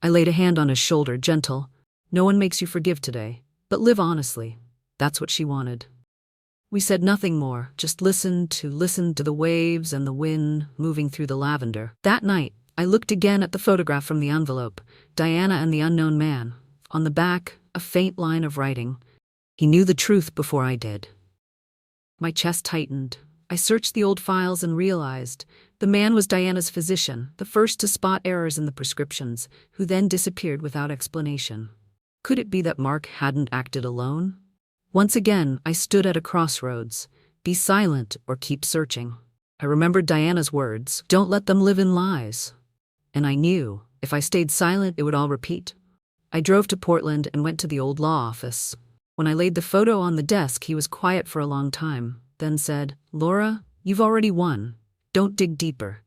I laid a hand on his shoulder, gentle. No one makes you forgive today, but live honestly. That's what she wanted. We said nothing more, just listened to the waves and the wind moving through the lavender. That night, I looked again at the photograph from the envelope, Diana and the unknown man. On the back, a faint line of writing. He knew the truth before I did. My chest tightened. I searched the old files and realized the man was Diana's physician, the first to spot errors in the prescriptions, who then disappeared without explanation. Could it be that Mark hadn't acted alone? Once again, I stood at a crossroads. Be silent or keep searching. I remembered Diana's words, "Don't let them live in lies." And I knew, if I stayed silent, it would all repeat. I drove to Portland and went to the old law office. When I laid the photo on the desk, he was quiet for a long time, then said, "Laura, you've already won. Don't dig deeper."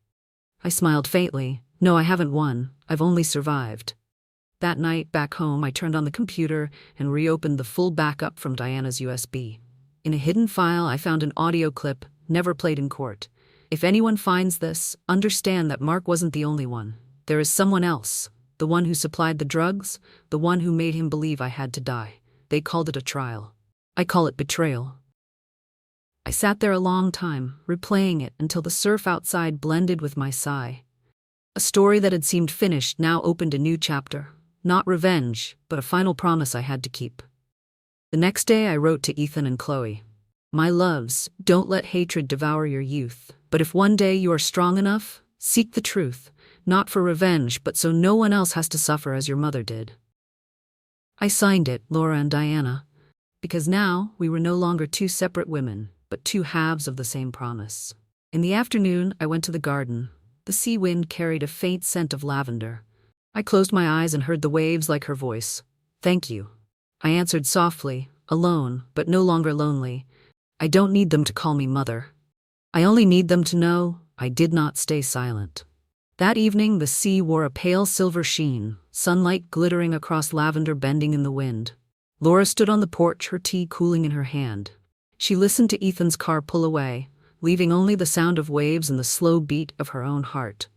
I smiled faintly. "No, I haven't won. I've only survived." That night, back home, I turned on the computer and reopened the full backup from Diana's USB. In a hidden file, I found an audio clip, never played in court. If anyone finds this, understand that Mark wasn't the only one. There is someone else. The one who supplied the drugs, the one who made him believe I had to die. They called it a trial. I call it betrayal. I sat there a long time, replaying it until the surf outside blended with my sigh. A story that had seemed finished now opened a new chapter. Not revenge, but a final promise I had to keep. The next day I wrote to Ethan and Chloe. "My loves, don't let hatred devour your youth. But if one day you are strong enough, seek the truth, not for revenge, but so no one else has to suffer as your mother did." I signed it, Laura and Diana, because now we were no longer two separate women, but two halves of the same promise. In the afternoon, I went to the garden. The sea wind carried a faint scent of lavender. I closed my eyes and heard the waves like her voice. "Thank you." I answered softly, alone, but no longer lonely. I don't need them to call me mother. I only need them to know I did not stay silent. That evening, the sea wore a pale silver sheen, sunlight glittering across lavender bending in the wind. Laura stood on the porch, her tea cooling in her hand. She listened to Ethan's car pull away, leaving only the sound of waves and the slow beat of her own heart.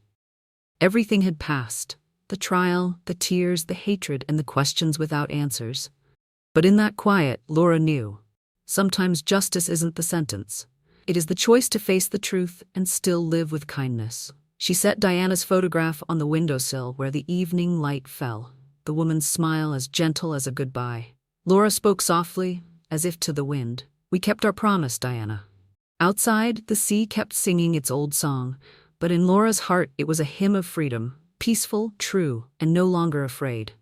Everything had passed. The trial, the tears, the hatred, and the questions without answers. But in that quiet, Laura knew. Sometimes justice isn't the sentence. It is the choice to face the truth and still live with kindness. She set Diana's photograph on the windowsill where the evening light fell, the woman's smile as gentle as a goodbye. Laura spoke softly, as if to the wind. "We kept our promise, Diana." Outside, the sea kept singing its old song, but in Laura's heart it was a hymn of freedom, peaceful, true, and no longer afraid.